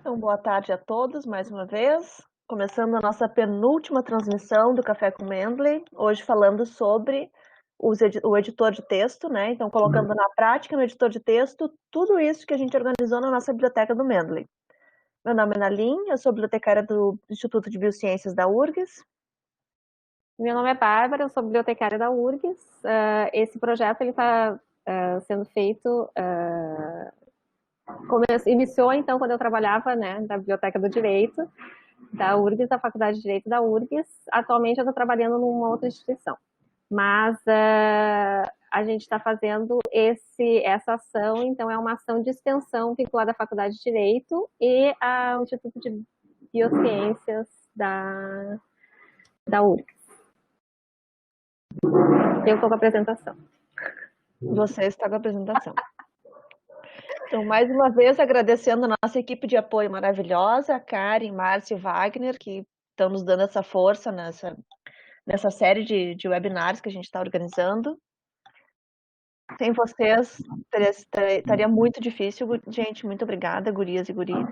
Então, boa tarde a todos, mais uma vez. Começando a nossa penúltima transmissão do Café com Mendeley, hoje falando sobre o editor de texto, né? Então, colocando na prática no editor de texto tudo isso que a gente organizou na nossa biblioteca do Mendeley. Meu nome é Nalim, eu sou bibliotecária do Instituto de Biociências da URGS. Meu nome é Bárbara, eu sou bibliotecária da URGS. Esse projeto está sendo feito, iniciou então quando eu trabalhava, né, na Biblioteca do Direito da URGS, da Faculdade de Direito da URGS. Atualmente eu estou trabalhando numa outra instituição, mas a gente está fazendo essa ação, então é uma ação de extensão vinculada à Faculdade de Direito e ao Instituto de Biociências da URGS. Eu estou com a apresentação. Você está com a apresentação. Então, mais uma vez, agradecendo a nossa equipe de apoio maravilhosa, a Karen, Márcio e Wagner, que estão nos dando essa força nessa série de webinars que a gente está organizando. Sem vocês, estaria muito difícil. Gente, muito obrigada, gurias e guris.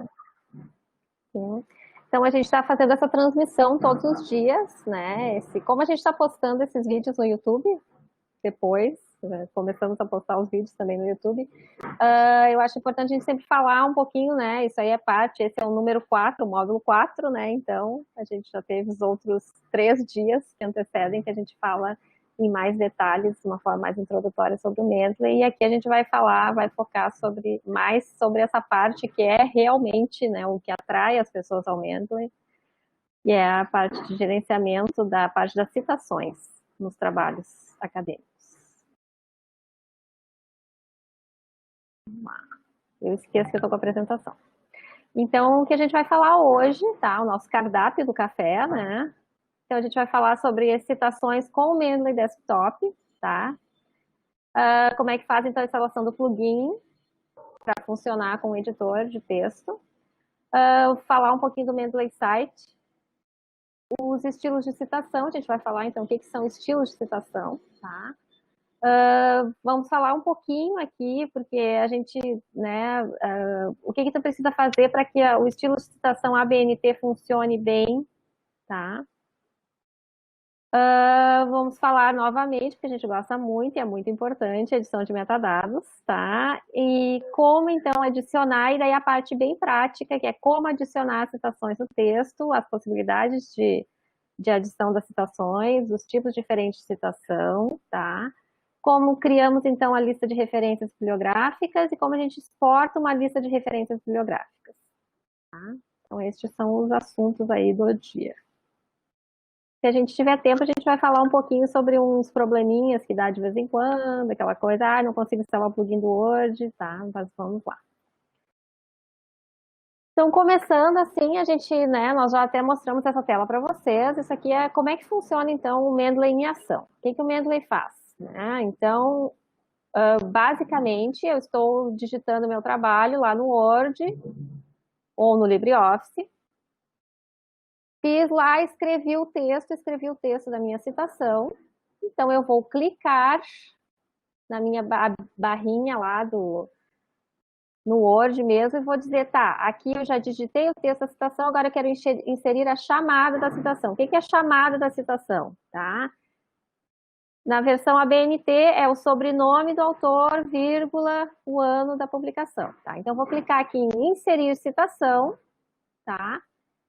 Sim. Então, a gente está fazendo essa transmissão todos os dias, né? Como a gente está postando esses vídeos no YouTube, depois, né, começamos a postar os vídeos também no YouTube, eu acho importante a gente sempre falar um pouquinho, né? Isso aí é parte, esse é o número 4, o módulo 4, né? Então, a gente já teve os outros 3 dias que antecedem, que a gente fala em mais detalhes, de uma forma mais introdutória sobre o Mendeley, e aqui a gente vai focar mais sobre essa parte que é realmente, né, o que atrai as pessoas ao Mendeley, e é a parte de gerenciamento da parte das citações nos trabalhos acadêmicos. Eu esqueço que eu estou com a apresentação. Então, o que a gente vai falar hoje, tá? O nosso cardápio do café, né? Então, a gente vai falar sobre as citações com o Mendeley Desktop, tá? Como é que faz, então, a instalação do plugin para funcionar com o editor de texto. Falar um pouquinho do Mendeley Site. Os estilos de citação, a gente vai falar, então, o que são estilos de citação, tá? Vamos falar um pouquinho aqui, porque a gente, né, o que tu precisa fazer para que o estilo de citação ABNT funcione bem, tá? Vamos falar novamente, porque a gente gosta muito e é muito importante, a edição de metadados, tá? E como, então, adicionar, e daí a parte bem prática, que é como adicionar citações no texto, as possibilidades de adição das citações, os tipos diferentes de citação, tá? Como criamos, então, a lista de referências bibliográficas e como a gente exporta uma lista de referências bibliográficas. Tá? Então, estes são os assuntos aí do dia. Se a gente tiver tempo, a gente vai falar um pouquinho sobre uns probleminhas que dá de vez em quando, aquela coisa, não consigo instalar o plugin do Word, tá? Mas vamos lá. Então, começando assim, a gente, né, nós já até mostramos essa tela para vocês. Isso aqui é como é que funciona, então, o Mendeley em ação. O que o Mendeley faz? Né? Então, basicamente, eu estou digitando meu trabalho lá no Word ou no LibreOffice. Fiz lá, escrevi o texto da minha citação. Então, eu vou clicar na minha barrinha lá no Word mesmo e vou dizer, tá, aqui eu já digitei o texto da citação, agora eu quero inserir a chamada da citação. O que é a chamada da citação? Tá? Na versão ABNT é o sobrenome do autor, vírgula, o ano da publicação, tá? Então, vou clicar aqui em inserir citação, tá?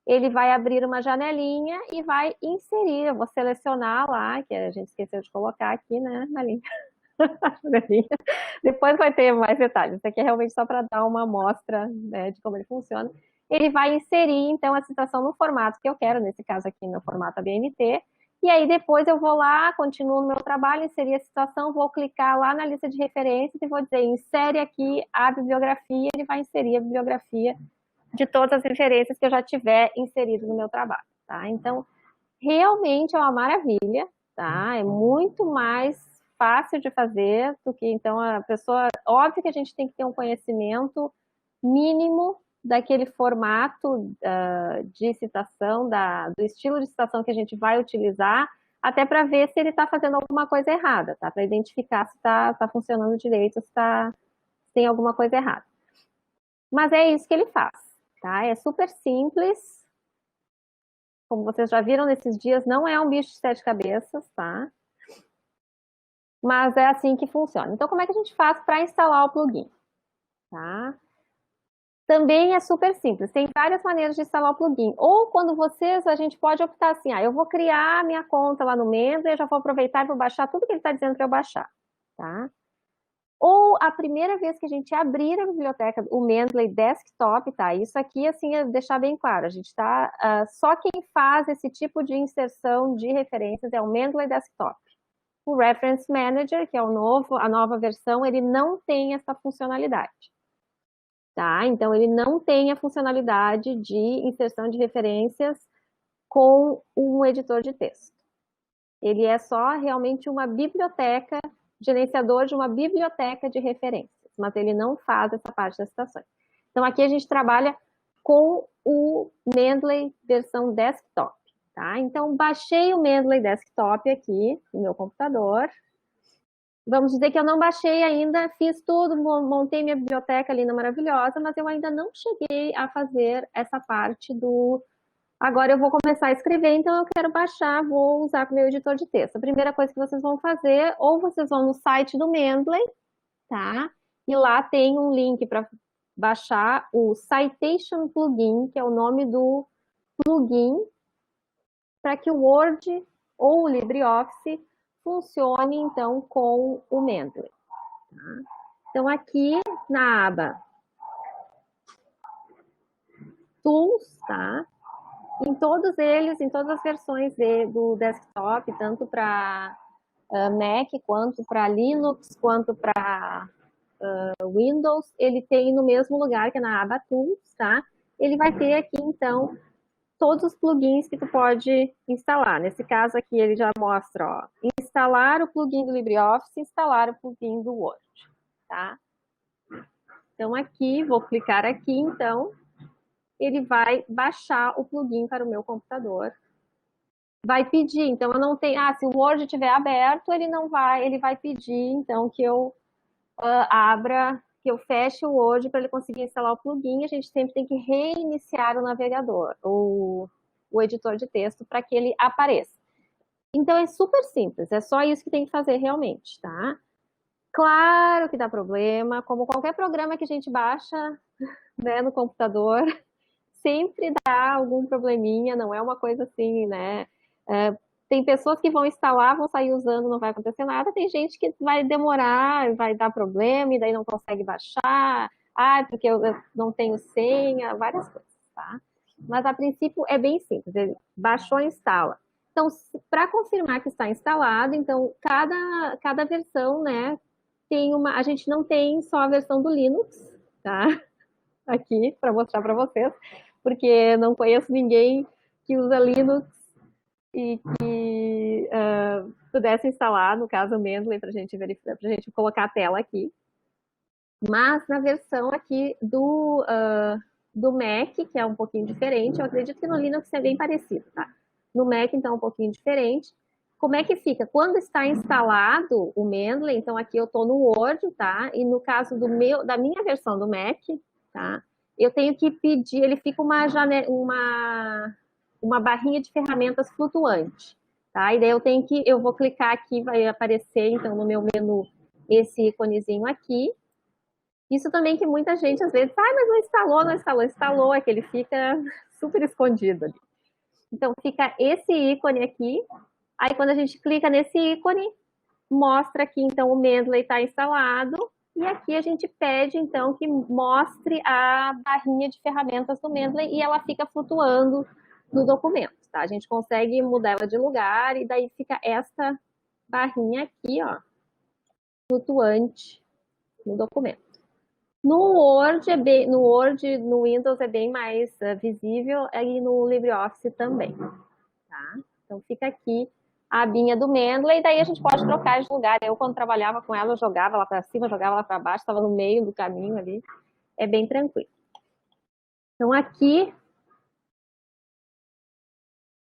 Ele vai abrir uma janelinha e vai inserir, eu vou selecionar lá, que a gente esqueceu de colocar aqui, né, na linha. Depois vai ter mais detalhes, isso aqui é realmente só para dar uma amostra, né, de como ele funciona. Ele vai inserir, então, a citação no formato que eu quero, nesse caso aqui, no formato ABNT, e aí depois eu vou lá, continuo no meu trabalho, inserir a citação, vou clicar lá na lista de referências e vou dizer, insere aqui a bibliografia, ele vai inserir a bibliografia de todas as referências que eu já tiver inserido no meu trabalho, tá? Então, realmente é uma maravilha, tá? É muito mais fácil de fazer do que, então, a pessoa... Óbvio que a gente tem que ter um conhecimento mínimo daquele formato de citação, do estilo de citação que a gente vai utilizar, até para ver se ele está fazendo alguma coisa errada, tá? Para identificar se está funcionando direito, se tem alguma coisa errada. Mas é isso que ele faz. tá? É super simples. Como vocês já viram nesses dias, não é um bicho de 7 cabeças, tá? Mas é assim que funciona. Então, como é que a gente faz para instalar o plugin? Tá? Também é super simples, tem várias maneiras de instalar o plugin. Ou quando a gente pode optar assim, eu vou criar a minha conta lá no Mendeley, eu já vou aproveitar e vou baixar tudo que ele está dizendo para eu baixar, tá? Ou a primeira vez que a gente abrir a biblioteca, o Mendeley Desktop, tá? Isso aqui, assim, é deixar bem claro, a gente tá, só quem faz esse tipo de inserção de referências é o Mendeley Desktop. O Reference Manager, que é a nova versão, ele não tem essa funcionalidade. Tá? Então, ele não tem a funcionalidade de inserção de referências com um editor de texto. Ele é só realmente uma biblioteca, gerenciador de uma biblioteca de referências, mas ele não faz essa parte das citações. Então, aqui a gente trabalha com o Mendeley versão desktop. Tá? Então, baixei o Mendeley desktop aqui no meu computador. Vamos dizer que eu não baixei ainda, fiz tudo, montei minha biblioteca linda, maravilhosa, mas eu ainda não cheguei a fazer essa parte do... Agora eu vou começar a escrever, então eu quero baixar, vou usar o meu editor de texto. A primeira coisa que vocês vão fazer, ou vocês vão no site do Mendeley, tá? E lá tem um link para baixar o Citation Plugin, que é o nome do plugin, para que o Word ou o LibreOffice funcione, então, com o Mendeley. Tá? Então, aqui na aba Tools, tá? Em todos eles, em todas as versões do desktop, tanto para Mac, quanto para Linux, quanto para Windows, ele tem no mesmo lugar, que é na aba Tools, tá? Ele vai ter aqui, então, todos os plugins que tu pode instalar. Nesse caso aqui, ele já mostra, ó, instalar o plugin do LibreOffice, instalar o plugin do Word, tá? Então, aqui, vou clicar aqui, então, ele vai baixar o plugin para o meu computador. Vai pedir, então eu não tenho, se o Word estiver aberto, ele vai pedir, então, que eu abra, que eu feche o Word para ele conseguir instalar o plugin. A gente sempre tem que reiniciar o navegador, o editor de texto, para que ele apareça. Então é super simples, é só isso que tem que fazer realmente, tá? Claro que dá problema, como qualquer programa que a gente baixa, né, no computador, sempre dá algum probleminha, não é uma coisa assim, né? Tem pessoas que vão instalar, vão sair usando, não vai acontecer nada. Tem gente que vai demorar, vai dar problema e daí não consegue baixar. Porque eu não tenho senha, várias coisas, tá? Mas a princípio é bem simples. Ele baixou, instala. Então, para confirmar que está instalado, então cada versão, né, tem uma. A gente não tem só a versão do Linux, tá? Aqui para mostrar para vocês, porque não conheço ninguém que usa Linux e que pudesse instalar, no caso, o Mendeley, para a gente verificar, para a gente colocar a tela aqui. Mas na versão aqui do Mac, que é um pouquinho diferente, eu acredito que no Linux é bem parecido, tá? No Mac, então, é um pouquinho diferente. Como é que fica? Quando está instalado o Mendeley, então aqui eu estou no Word, tá? E no caso da minha versão do Mac, tá? Eu tenho que pedir, ele fica uma barrinha de ferramentas flutuante, tá? E daí eu vou clicar aqui, vai aparecer, então, no meu menu, esse íconezinho aqui. Isso também que muita gente, às vezes, mas não instalou, instalou, é que ele fica super escondido ali. Então, fica esse ícone aqui, aí quando a gente clica nesse ícone, mostra aqui, então, o Mendeley está instalado, e aqui a gente pede, então, que mostre a barrinha de ferramentas do Mendeley e ela fica flutuando no documento, tá? A gente consegue mudar ela de lugar e daí fica essa barrinha aqui, ó, flutuante no documento. No Word, no Windows é bem mais visível e no LibreOffice também, tá? Então fica aqui a abinha do Mendeley, e daí a gente pode trocar de lugar. Eu, quando trabalhava com ela, eu jogava lá para cima, jogava lá para baixo, estava no meio do caminho ali. É bem tranquilo. Então, aqui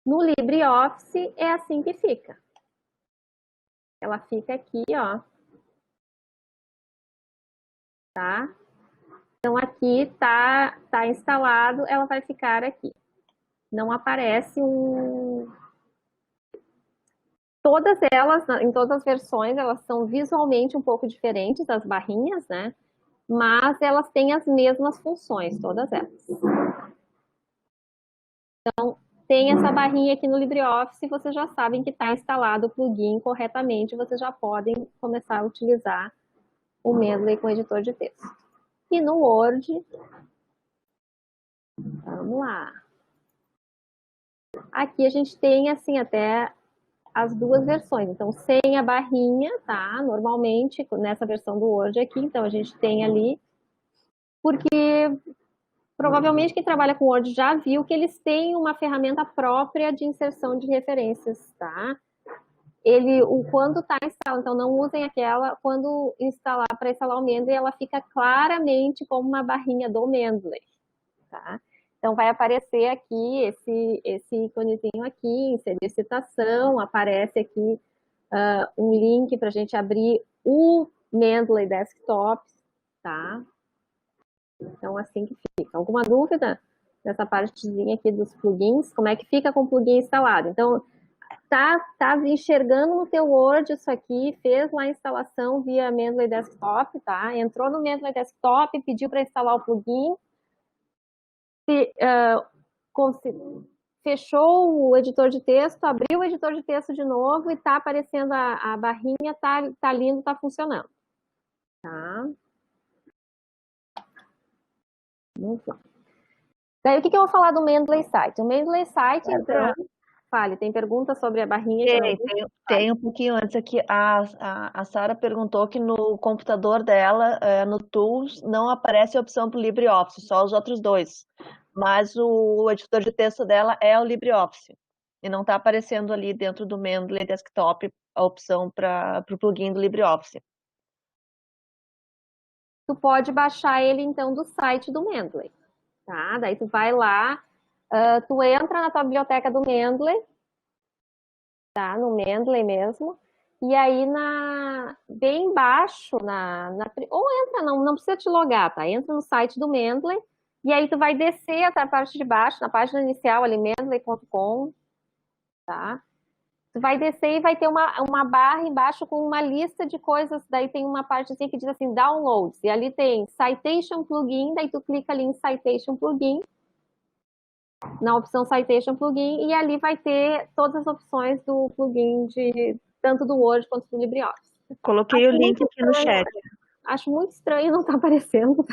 no LibreOffice é assim que fica. Ela fica aqui, ó. Tá? Então, aqui tá instalado, ela vai ficar aqui. Não aparece Todas elas, em todas as versões, elas são visualmente um pouco diferentes, as barrinhas, né? Mas elas têm as mesmas funções, todas elas. Então, tem essa barrinha aqui no LibreOffice, vocês já sabem que está instalado o plugin corretamente, vocês já podem começar a utilizar o Mendeley com o editor de texto. E no Word, vamos lá. Aqui a gente tem, assim, até as duas versões. Então, sem a barrinha, tá? Normalmente, nessa versão do Word aqui, então a gente tem ali, porque provavelmente quem trabalha com Word já viu que eles têm uma ferramenta própria de inserção de referências, tá? Quando está instalado, então não usem aquela, quando instalar, para instalar o Mendeley, ela fica claramente como uma barrinha do Mendeley, tá? Então vai aparecer aqui esse íconezinho aqui, inserir citação, aparece aqui um link para a gente abrir o Mendeley Desktop, tá? Então assim que fica. Alguma dúvida nessa partezinha aqui dos plugins? Como é que fica com o plugin instalado? Então, tá enxergando no teu Word isso aqui, fez lá a instalação via Mendeley Desktop, tá? Entrou no Mendeley Desktop, pediu para instalar o plugin, fechou o editor de texto, abriu o editor de texto de novo e tá aparecendo a barrinha, tá lindo, tá funcionando. Tá? Vamos lá. Daí, o que eu vou falar do Mendeley Site? O Mendeley Site, então, fale, tem pergunta sobre a barrinha? Tem um pouquinho antes aqui. A Sara perguntou que no computador dela, no Tools, não aparece a opção para o LibreOffice, só os outros dois. Mas o editor de texto dela é o LibreOffice. E não está aparecendo ali dentro do Mendeley Desktop a opção para o plugin do LibreOffice. Tu pode baixar ele, então, do site do Mendeley. Tá? Daí tu vai lá, tu entra na tua biblioteca do Mendeley, tá? No Mendeley mesmo, e aí bem embaixo, ou entra, não precisa te logar, tá? Entra no site do Mendeley, e aí tu vai descer até a parte de baixo, na página inicial ali, mendeley.com, tá? Tu vai descer e vai ter uma barra embaixo com uma lista de coisas, daí tem uma partezinha que diz assim, downloads, e ali tem Citation Plugin, daí tu clica ali em Citation Plugin, na opção Citation Plugin, e ali vai ter todas as opções do plugin, tanto do Word quanto do LibreOffice. Coloquei o link aqui no chat. Acho muito estranho não estar aparecendo,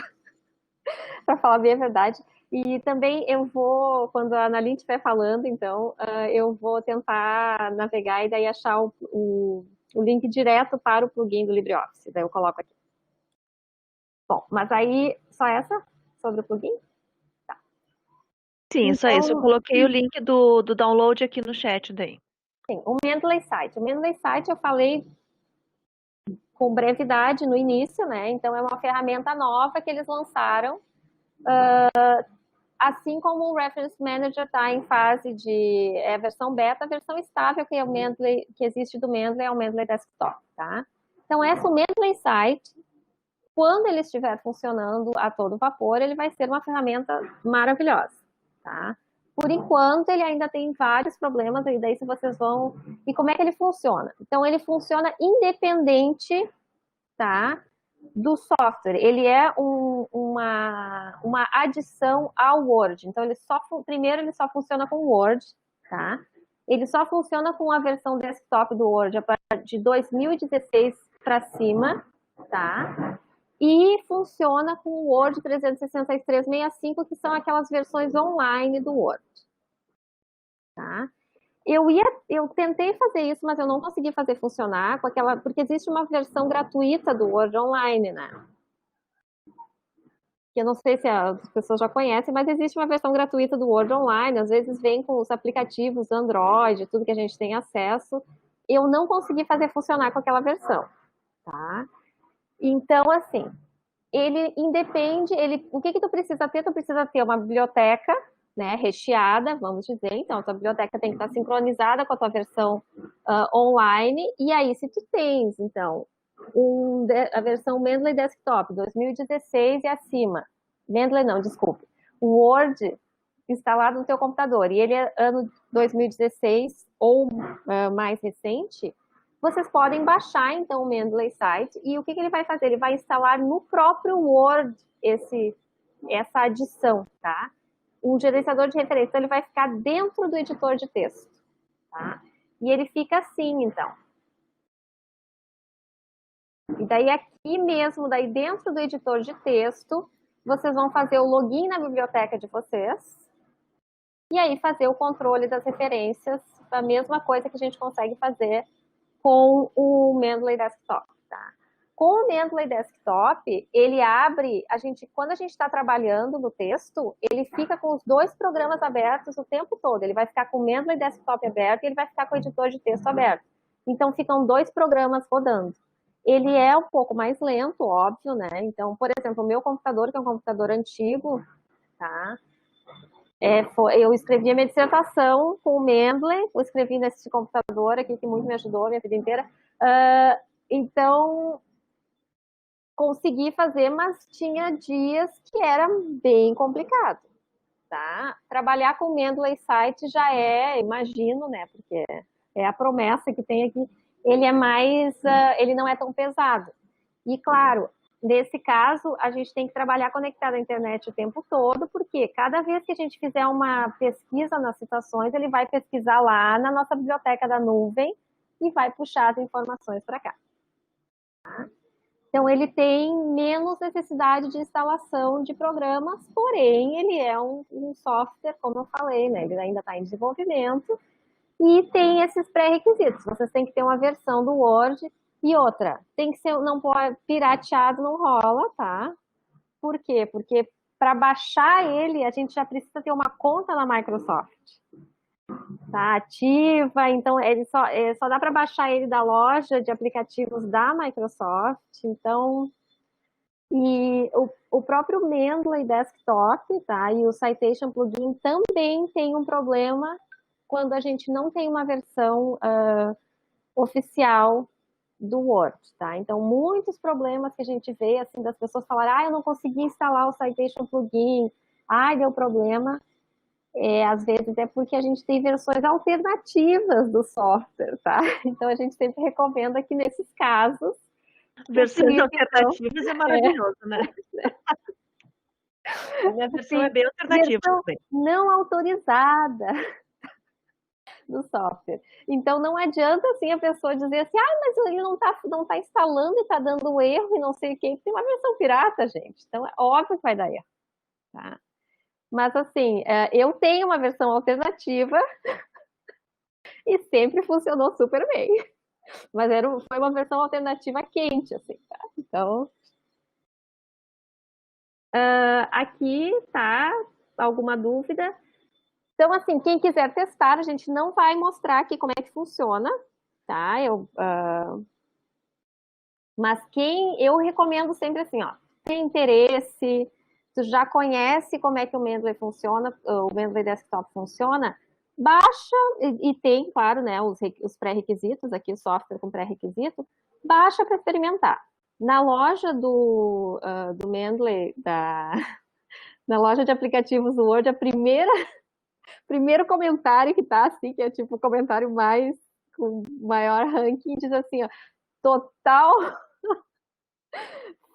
para falar bem a verdade. E também eu vou, quando a Annalyn estiver falando, então, eu vou tentar navegar e daí achar o link direto para o plugin do LibreOffice. Daí eu coloco aqui. Bom, mas aí, só essa sobre o plugin? Tá. Sim, então, só isso. Eu coloquei o link do download aqui no chat daí. Sim, o Mendeley Site. O Mendeley Site eu falei com brevidade no início, né? Então é uma ferramenta nova que eles lançaram. Assim como o Reference Manager está em fase de versão beta, a versão estável que, que existe do Mendeley é o Mendeley Desktop, tá? Então essa o Mendeley Site, quando ele estiver funcionando a todo vapor, ele vai ser uma ferramenta maravilhosa, tá? Por enquanto, ele ainda tem vários problemas, e daí se vocês vão... E como é que ele funciona? Então, ele funciona independente, tá, do software. Ele é uma adição ao Word. Então, primeiro, ele só funciona com o Word, tá? Ele só funciona com a versão desktop do Word a partir de 2016 para cima, tá? E funciona com o Word 365, que são aquelas versões online do Word. Tá? Eu tentei fazer isso, mas eu não consegui fazer funcionar porque existe uma versão gratuita do Word Online, né? Que eu não sei se as pessoas já conhecem, mas existe uma versão gratuita do Word Online, às vezes vem com os aplicativos Android, tudo que a gente tem acesso. Eu não consegui fazer funcionar com aquela versão, tá? Então, assim, ele independe, o que tu precisa ter? Tu precisa ter uma biblioteca, né, recheada, vamos dizer, então a tua biblioteca tem que estar sincronizada com a tua versão online, e aí se tu então, a versão Mendeley Desktop 2016 e acima, Mendeley não, desculpe. O Word instalado no teu computador, e ele é ano 2016 ou mais recente, vocês podem baixar, então, o Mendeley site, e o que ele vai fazer? Ele vai instalar no próprio Word essa adição, tá? Um gerenciador de referência, então ele vai ficar dentro do editor de texto, tá? E ele fica assim, então. E daí aqui mesmo, daí dentro do editor de texto, vocês vão fazer o login na biblioteca de vocês, e aí fazer o controle das referências, a mesma coisa que a gente consegue fazer com o Mendeley Desktop, tá? Com o Mendeley Desktop, ele abre, quando a gente está trabalhando no texto, ele fica com os dois programas abertos o tempo todo. Ele vai ficar com o Mendeley Desktop aberto e ele vai ficar com o editor de texto aberto. Então, ficam dois programas rodando. Ele é um pouco mais lento, óbvio, né? Então, por exemplo, o meu computador, que é um computador antigo, tá? Eu escrevi a minha dissertação com o Mendeley, eu escrevi nesse computador aqui, que muito me ajudou a minha vida inteira. Então, consegui fazer, mas tinha dias que era bem complicado, tá? Trabalhar com o Mendeley site já imagino, né, porque é a promessa que tem aqui, ele é mais, ele não é tão pesado. E, claro, nesse caso, a gente tem que trabalhar conectado à internet o tempo todo, porque cada vez que a gente fizer uma pesquisa nas citações, ele vai pesquisar lá na nossa biblioteca da nuvem e vai puxar as informações para cá. Então, ele tem menos necessidade de instalação de programas, porém, ele é um software, como eu falei, né? Ele ainda está em desenvolvimento e tem esses pré-requisitos. Vocês têm que ter uma versão do Word. E outra, tem que ser, não pode, pirateado não rola, tá? Por quê? Porque para baixar ele, a gente já precisa ter uma conta na Microsoft. Tá ativa, então ele só dá para baixar ele da loja de aplicativos da Microsoft. Então, e o próprio Mendeley Desktop, tá? E o Citation Plugin também tem um problema quando a gente não tem uma versão oficial do Word, tá? Então, muitos problemas que a gente vê, assim, das pessoas falarem, eu não consegui instalar o Citation Plugin, deu problema. Às vezes é porque a gente tem versões alternativas do software, tá? Então, a gente sempre recomenda que, nesses casos... Versões alternativas é maravilhoso, né? A minha versão é bem alternativa também. Não autorizada do software. Então, não adianta, assim, a pessoa dizer assim, mas ele não tá instalando e tá dando erro e não sei o quê. Tem uma versão pirata, gente. Então, é óbvio que vai dar erro, tá? Mas, assim, eu tenho uma versão alternativa e sempre funcionou super bem. Mas foi uma versão alternativa quente, assim, tá? Então, aqui tá alguma dúvida? Então, assim, quem quiser testar, a gente não vai mostrar aqui como é que funciona, tá? Mas eu recomendo sempre assim, ó, tem interesse, tu já conhece como é que o Mendeley funciona, o Mendeley Desktop funciona, baixa, e tem, claro, né, os pré-requisitos, aqui o software com pré-requisito, baixa para experimentar. Na loja do Mendeley, na loja de aplicativos do Word, primeiro comentário que tá assim, que é tipo o comentário com maior ranking, diz assim, ó, total,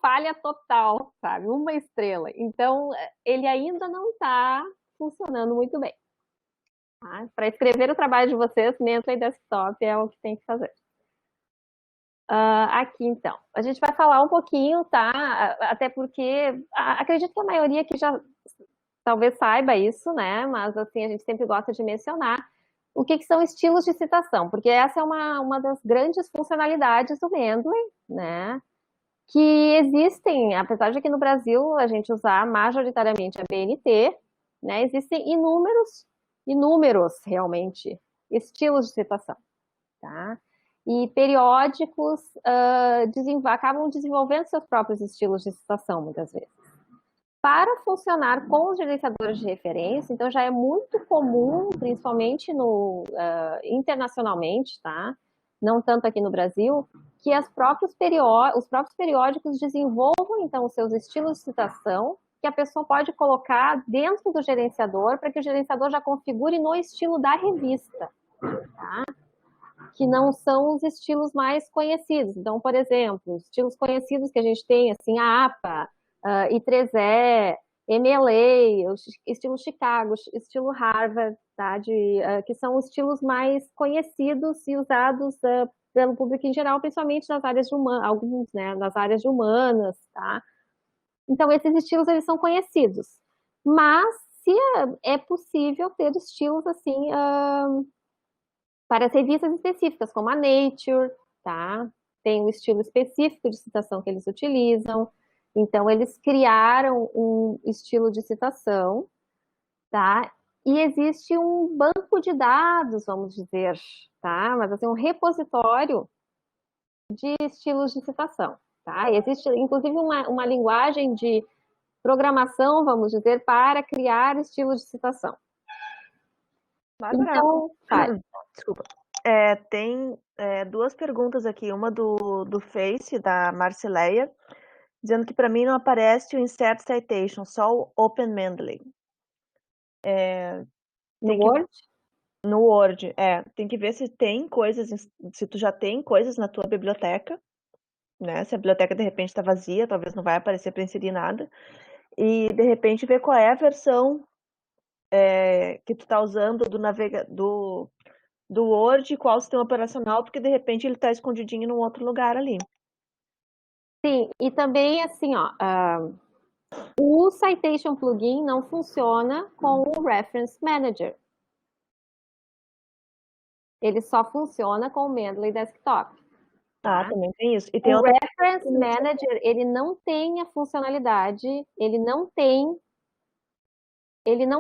falha total, sabe? 1 estrela. Então, ele ainda não está funcionando muito bem. Tá? Para escrever o trabalho de vocês, Mendeley Desktop é o que tem que fazer. Aqui, então. A gente vai falar um pouquinho, tá? Até porque acredito que a maioria aqui já talvez saiba isso, né? Mas, assim, a gente sempre gosta de mencionar o que são estilos de citação, porque essa é uma das grandes funcionalidades do Mendeley, né? Que existem, apesar de aqui no Brasil a gente usar majoritariamente a BNT, né? Existem inúmeros realmente estilos de citação, tá? E periódicos acabam desenvolvendo seus próprios estilos de citação, muitas vezes. Para funcionar com os gerenciadores de referência, então já é muito comum, principalmente internacionalmente, tá? Não tanto aqui no Brasil, que os próprios periódicos desenvolvam, então, os seus estilos de citação, que a pessoa pode colocar dentro do gerenciador para que o gerenciador já configure no estilo da revista, tá? Que não são os estilos mais conhecidos. Então, por exemplo, os estilos conhecidos que a gente tem, assim, a APA, I3E, MLA, o estilo Chicago, estilo Harvard, tá? Que são os estilos mais conhecidos e usados pelo público em geral, principalmente nas áreas de humanas, alguns, né, nas áreas de humanas, tá? Então, esses estilos, eles são conhecidos. Mas, se é possível ter estilos, assim, para as revistas específicas, como a Nature, tá? Tem um estilo específico de citação que eles utilizam. Então, eles criaram um estilo de citação, tá? E existe um banco de dados, vamos dizer, tá? Mas assim, um repositório de estilos de citação, tá? Existe, inclusive, uma linguagem de programação, vamos dizer, para criar estilos de citação. Bárbara, Então, desculpa. Tem duas perguntas aqui. Uma do Face, da Marcileia, dizendo que para mim não aparece o Insert Citation, só o Open Mendeley. no Word? No Word, tem que ver se tem coisas, se tu já tem coisas na tua biblioteca, né? Se a biblioteca de repente está vazia, talvez não vai aparecer para inserir nada. E de repente ver qual é a versão que tu está usando do Word, qual o sistema operacional, porque de repente ele está escondidinho num outro lugar ali. Sim, e também assim, ó, o Citation Plugin não funciona com o Reference Manager. Ele só funciona com o Mendeley Desktop. Tá, também tem isso. E tem o outra... Reference Manager, ele não tem a funcionalidade, ele não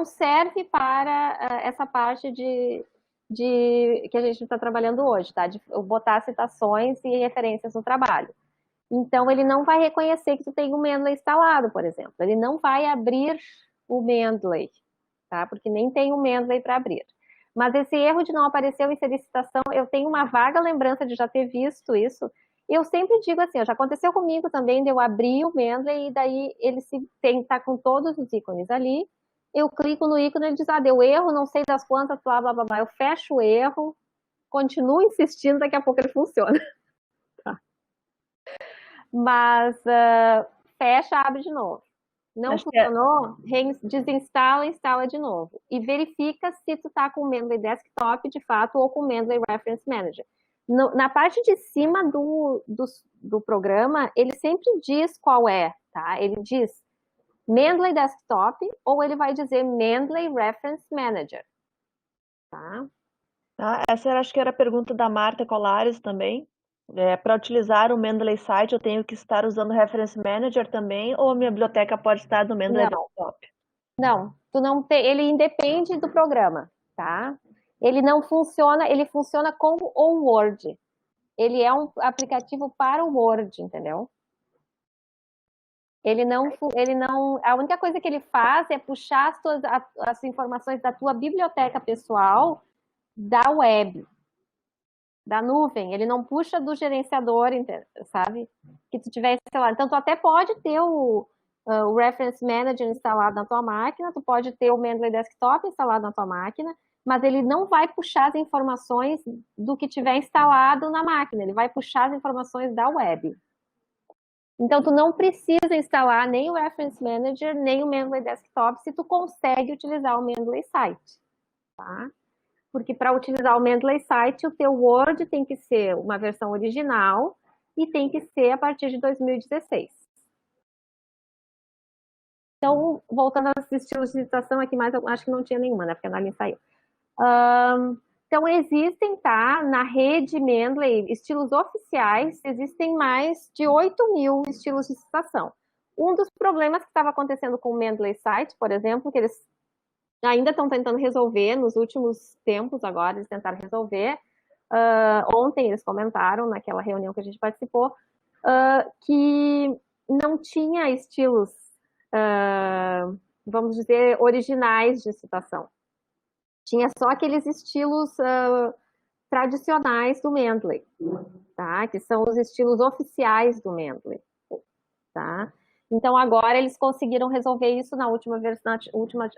serve para essa parte de que a gente está trabalhando hoje, tá? De botar citações e referências no trabalho. Então, ele não vai reconhecer que tu tem o Mendeley instalado, por exemplo. Ele não vai abrir o Mendeley, tá? Porque nem tem o Mendeley para abrir. Mas esse erro de não aparecer o inserir citação, eu tenho uma vaga lembrança de já ter visto isso. Eu sempre digo assim, já aconteceu comigo também, de eu abrir o Mendeley e daí ele tá com todos os ícones ali. Eu clico no ícone e ele diz, deu erro, não sei das quantas, blá, blá, blá, blá. Eu fecho o erro, continuo insistindo, daqui a pouco ele funciona. Mas fecha, abre de novo. Não funcionou, desinstala, instala de novo. E verifica se tu tá com o Mendeley Desktop, de fato, ou com o Mendeley Reference Manager. Na parte de cima do programa, ele sempre diz qual é, tá? Ele diz Mendeley Desktop, ou ele vai dizer Mendeley Reference Manager, tá? Essa acho que era a pergunta da Marta Colares também. Para utilizar o Mendeley Site, eu tenho que estar usando o Reference Manager também, ou a minha biblioteca pode estar no Mendeley Desktop? Não, tu não tem, ele independe do programa, tá? Ele não funciona, ele funciona com o Word. Ele é um aplicativo para o Word, entendeu? Ele não, a única coisa que ele faz é puxar as informações da tua biblioteca pessoal da web, da nuvem. Ele não puxa do gerenciador, sabe? Que tu tiver instalado. Então, tu até pode ter o Reference Manager instalado na tua máquina, tu pode ter o Mendeley Desktop instalado na tua máquina, mas ele não vai puxar as informações do que tiver instalado na máquina, ele vai puxar as informações da web. Então, tu não precisa instalar nem o Reference Manager, nem o Mendeley Desktop, se tu consegue utilizar o Mendeley Site, tá? Porque para utilizar o Mendeley Site, o teu Word tem que ser uma versão original e tem que ser a partir de 2016. Então, voltando aos estilos de citação aqui, mas eu acho que não tinha nenhuma, né? Porque a Nalin saiu. Então, existem, tá? Na rede Mendeley, estilos oficiais, existem mais de 8.000 estilos de citação. Um dos problemas que estava acontecendo com o Mendeley Site, por exemplo, que eles ainda estão tentando resolver nos últimos tempos agora, eles tentaram resolver. Ontem eles comentaram, naquela reunião que a gente participou, que não tinha estilos, vamos dizer, originais de citação. Tinha só aqueles estilos tradicionais do Mendeley, tá? Que são os estilos oficiais do Mendeley, tá? Então, agora eles conseguiram resolver isso na última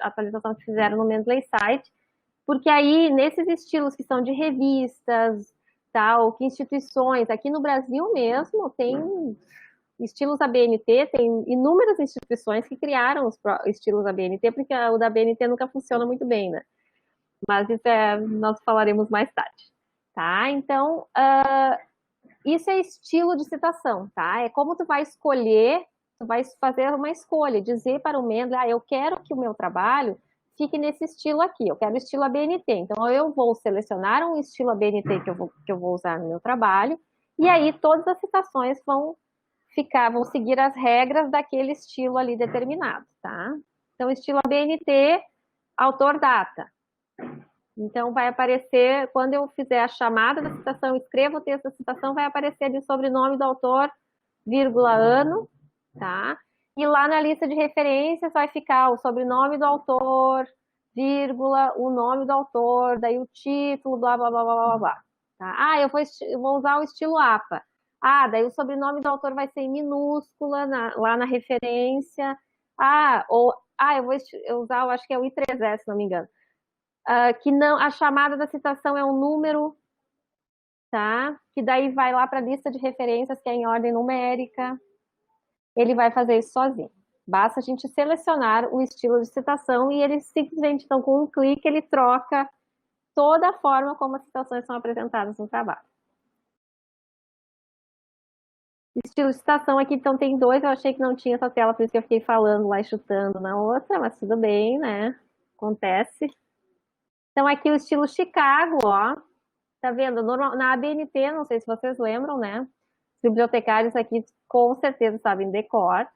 atualização que fizeram no Mendeley Site, porque aí, nesses estilos que são de revistas, tal, que instituições, aqui no Brasil mesmo, tem estilos ABNT, tem inúmeras instituições que criaram os estilos ABNT, porque o da ABNT nunca funciona muito bem, né? Mas isso nós falaremos mais tarde, tá? Então, isso é estilo de citação, tá? É como tu vai escolher, tu vai fazer uma escolha, dizer para o Mendeley, eu quero que o meu trabalho fique nesse estilo aqui, eu quero estilo ABNT. Então, eu vou selecionar um estilo ABNT que eu vou usar no meu trabalho, e aí todas as citações vão seguir as regras daquele estilo ali determinado, tá? Então, estilo ABNT, autor data. Então, vai aparecer, quando eu fizer a chamada da citação, escrevo o texto da citação, vai aparecer ali o sobrenome do autor, vírgula, ano, tá? E lá na lista de referências vai ficar o sobrenome do autor, vírgula, o nome do autor, daí o título, blá, blá, blá, blá, blá, blá. Tá? Ah, eu vou usar o estilo APA. Ah, daí o sobrenome do autor vai ser em minúscula lá na referência. Eu vou usar, eu acho que é o I3S, se não me engano. Que não, a chamada da citação é um número, tá? Que daí vai lá para a lista de referências, que é em ordem numérica. Ele vai fazer isso sozinho. Basta a gente selecionar o estilo de citação e ele simplesmente, então, com um clique, ele troca toda a forma como as citações são apresentadas no trabalho. Estilo de citação aqui, então, tem dois. Eu achei que não tinha essa tela, por isso que eu fiquei falando lá e chutando na outra, mas tudo bem, né? Acontece. Então, aqui o estilo Chicago, ó. Tá vendo? Na ABNT, não sei se vocês lembram, né? Os bibliotecários aqui com certeza sabem decor.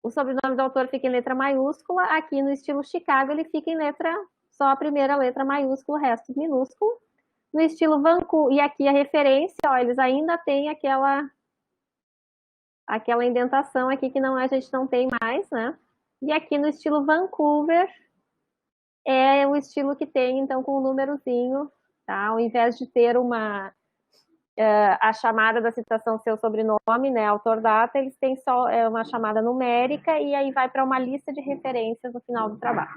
O sobrenome do autor fica em letra maiúscula. Aqui no estilo Chicago, ele fica em letra, só a primeira letra maiúscula, o resto minúsculo. No estilo Vancouver, e aqui a referência, ó, eles ainda têm aquela indentação aqui que a gente não tem mais, né? E aqui no estilo Vancouver, é o estilo que tem, então, com o númerozinho, tá? Ao invés de ter a chamada da citação seu sobrenome, né, autor data, eles têm só uma chamada numérica e aí vai para uma lista de referências no final do trabalho.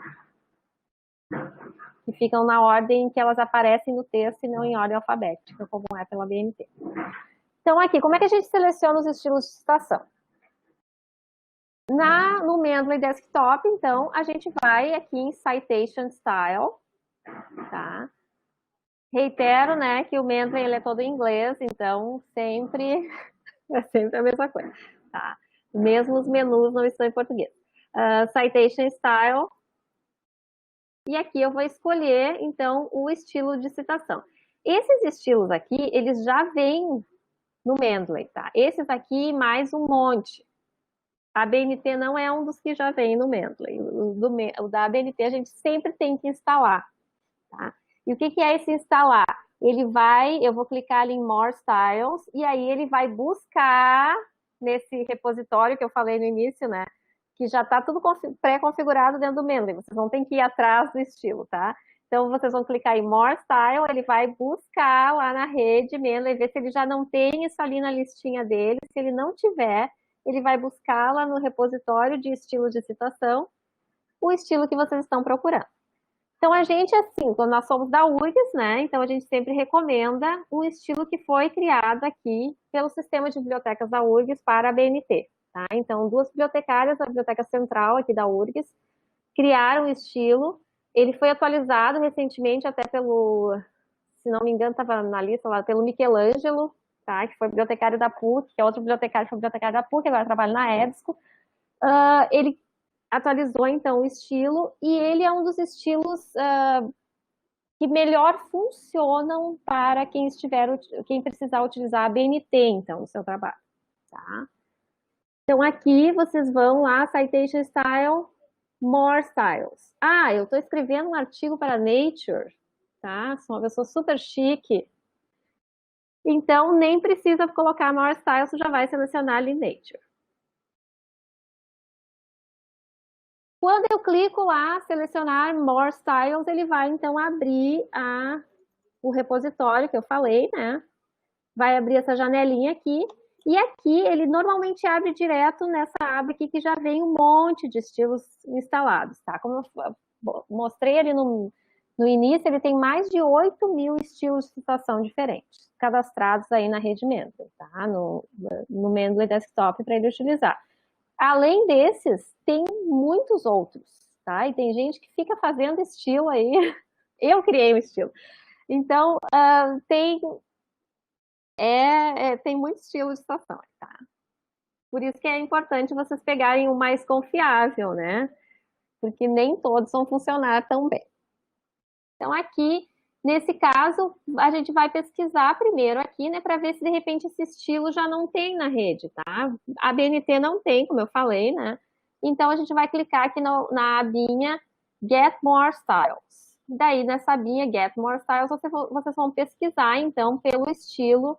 Que ficam na ordem que elas aparecem no texto e não em ordem alfabética, como é pela BNT. Então, aqui, como é que a gente seleciona os estilos de citação? No Mendeley Desktop, então, a gente vai aqui em Citation Style, tá? Reitero, né, que o Mendeley ele é todo em inglês, então é sempre a mesma coisa, tá? Mesmo os menus não estão em português. Citation Style. E aqui eu vou escolher, então, o estilo de citação. Esses estilos aqui, eles já vêm no Mendeley, tá? Esses aqui, mais um monte. A ABNT não é um dos que já vem no Mendeley. O da ABNT a gente sempre tem que instalar, tá? E o que é esse instalar? Eu vou clicar ali em More Styles, e aí ele vai buscar nesse repositório que eu falei no início, né? Que já está tudo pré-configurado dentro do Mendeley. Vocês não tem que ir atrás do estilo, tá? Então, vocês vão clicar em More Style, ele vai buscar lá na rede Mendeley, ver se ele já não tem isso ali na listinha dele. Se ele não tiver, ele vai buscar lá no repositório de estilos de citação o estilo que vocês estão procurando. Então, a gente, assim, quando nós somos da URGS, né, então a gente sempre recomenda o estilo que foi criado aqui pelo sistema de bibliotecas da URGS para a BNT. Tá? Então, duas bibliotecárias da Biblioteca Central aqui da URGS criaram o estilo. Ele foi atualizado recentemente até se não me engano, estava na lista lá, pelo Michelangelo, tá? Que foi bibliotecário da PUC, que é outro bibliotecário que foi bibliotecário da PUC, agora trabalha na EBSCO. Ele atualizou, então, o estilo, e ele é um dos estilos que melhor funcionam para quem precisar utilizar a BNT, então, no seu trabalho, tá? Então, aqui vocês vão lá, Citation Style, More Styles. Eu estou escrevendo um artigo para Nature, tá? Sou uma pessoa super chique. Então, nem precisa colocar More Styles, você já vai selecionar ali Nature. Quando eu clico lá, selecionar More Styles, ele vai, então, abrir o repositório que eu falei, né? Vai abrir essa janelinha aqui, E aqui ele normalmente abre direto nessa aba aqui que já vem um monte de estilos instalados, tá? Como eu mostrei ali no início, ele tem mais de 8.000 estilos de citação diferentes, cadastrados aí na rede Mendeley, tá? No Mendeley Desktop para ele utilizar. Além desses, tem muitos outros, tá? E tem gente que fica fazendo estilo aí. Eu criei um estilo. Então, tem muito estilo de citação, tá? Por isso que é importante vocês pegarem o mais confiável, né? Porque nem todos vão funcionar tão bem. Então, aqui, nesse caso, a gente vai pesquisar primeiro aqui, né, para ver se de repente esse estilo já não tem na rede, tá? A BNT não tem, como eu falei, né? Então, a gente vai clicar aqui na abinha Get More Styles. Daí, nessa abinha Get More Styles, vocês vão pesquisar, então, pelo estilo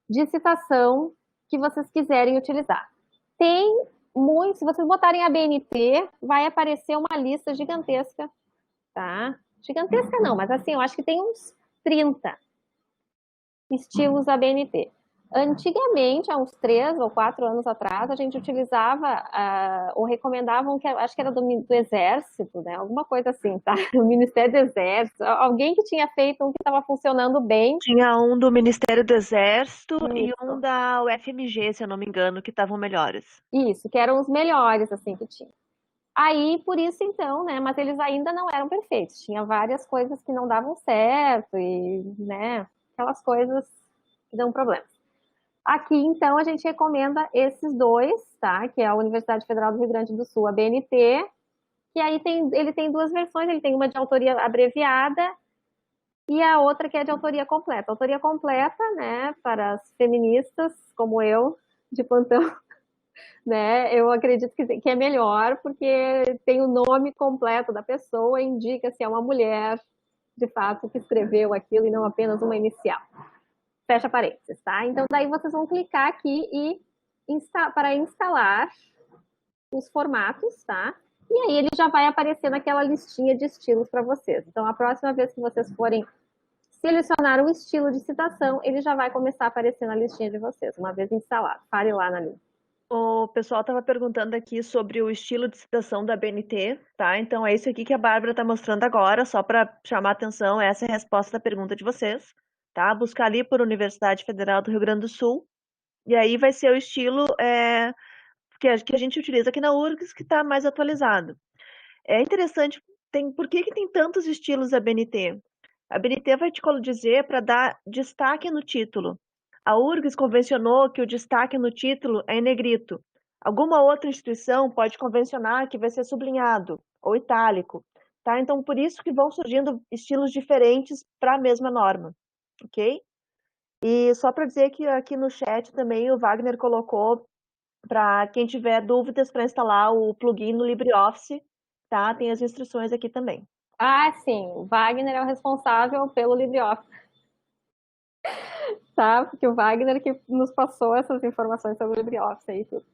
de citação que vocês quiserem utilizar. Tem muitos, se vocês botarem a BNT, vai aparecer uma lista gigantesca, tá? Gigantesca não, mas assim, eu acho que tem uns 30 estilos ABNT. Antigamente, há uns 3 ou 4 anos atrás, a gente utilizava, ou recomendavam, que acho que era do Exército, né? Alguma coisa assim, tá? O Ministério do Exército, alguém que tinha feito um que estava funcionando bem. Tinha um do Ministério do Exército e um Isso. da UFMG, se eu não me engano, que estavam melhores. Isso, que eram os melhores, assim, que tinha. Aí, por isso, então, né? Mas eles ainda não eram perfeitos. Tinha várias coisas que não davam certo e, né? Aquelas coisas que dão problemas. Aqui, então, a gente recomenda esses dois, tá? Que é a Universidade Federal do Rio Grande do Sul, a BNT, que aí ele tem duas versões, ele tem uma de autoria abreviada e a outra que é de autoria completa. Autoria completa, né, para as feministas, como eu, de plantão, né? Eu acredito que é melhor, porque tem o nome completo da pessoa, indica se é uma mulher, de fato, que escreveu aquilo e não apenas uma inicial. Fecha parênteses, tá? Então, daí vocês vão clicar aqui e para instalar os formatos, tá? E aí ele já vai aparecer naquela listinha de estilos para vocês. Então, a próxima vez que vocês forem selecionar um estilo de citação, ele já vai começar a aparecer na listinha de vocês, uma vez instalado. Pare lá na lista. O pessoal estava perguntando aqui sobre o estilo de citação da BNT, tá? Então é isso aqui que a Bárbara está mostrando agora, só para chamar a atenção, essa é a resposta da pergunta de vocês, tá? Buscar ali por Universidade Federal do Rio Grande do Sul, e aí vai ser o estilo que a gente utiliza aqui na URGS, que está mais atualizado. É interessante, por que tem tantos estilos a BNT? A BNT vai te dizer para dar destaque no título. A URGS convencionou que o destaque no título é em negrito. Alguma outra instituição pode convencionar que vai ser sublinhado ou itálico, tá? Então, por isso que vão surgindo estilos diferentes para a mesma norma, ok? E só para dizer que aqui no chat também o Wagner colocou para quem tiver dúvidas para instalar o plugin no LibreOffice, tá? Tem as instruções aqui também. Ah, sim, o Wagner é o responsável pelo LibreOffice, tá? Porque o Wagner que nos passou essas informações sobre o LibreOffice aí tudo.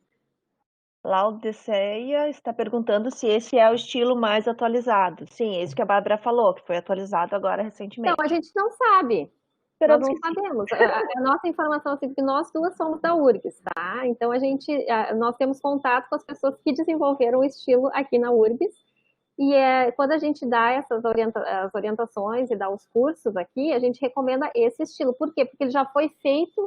Laudiceia está perguntando se esse é o estilo mais atualizado. Sim, é isso que a Bárbara falou, que foi atualizado agora recentemente. Então, a gente não sabe. Nós não sabemos. A nossa informação é que nós duas somos da URGS, tá? Então, nós temos contato com as pessoas que desenvolveram o estilo aqui na URGS. E quando a gente dá as orientações e dá os cursos aqui, a gente recomenda esse estilo. Por quê? Porque ele já foi feito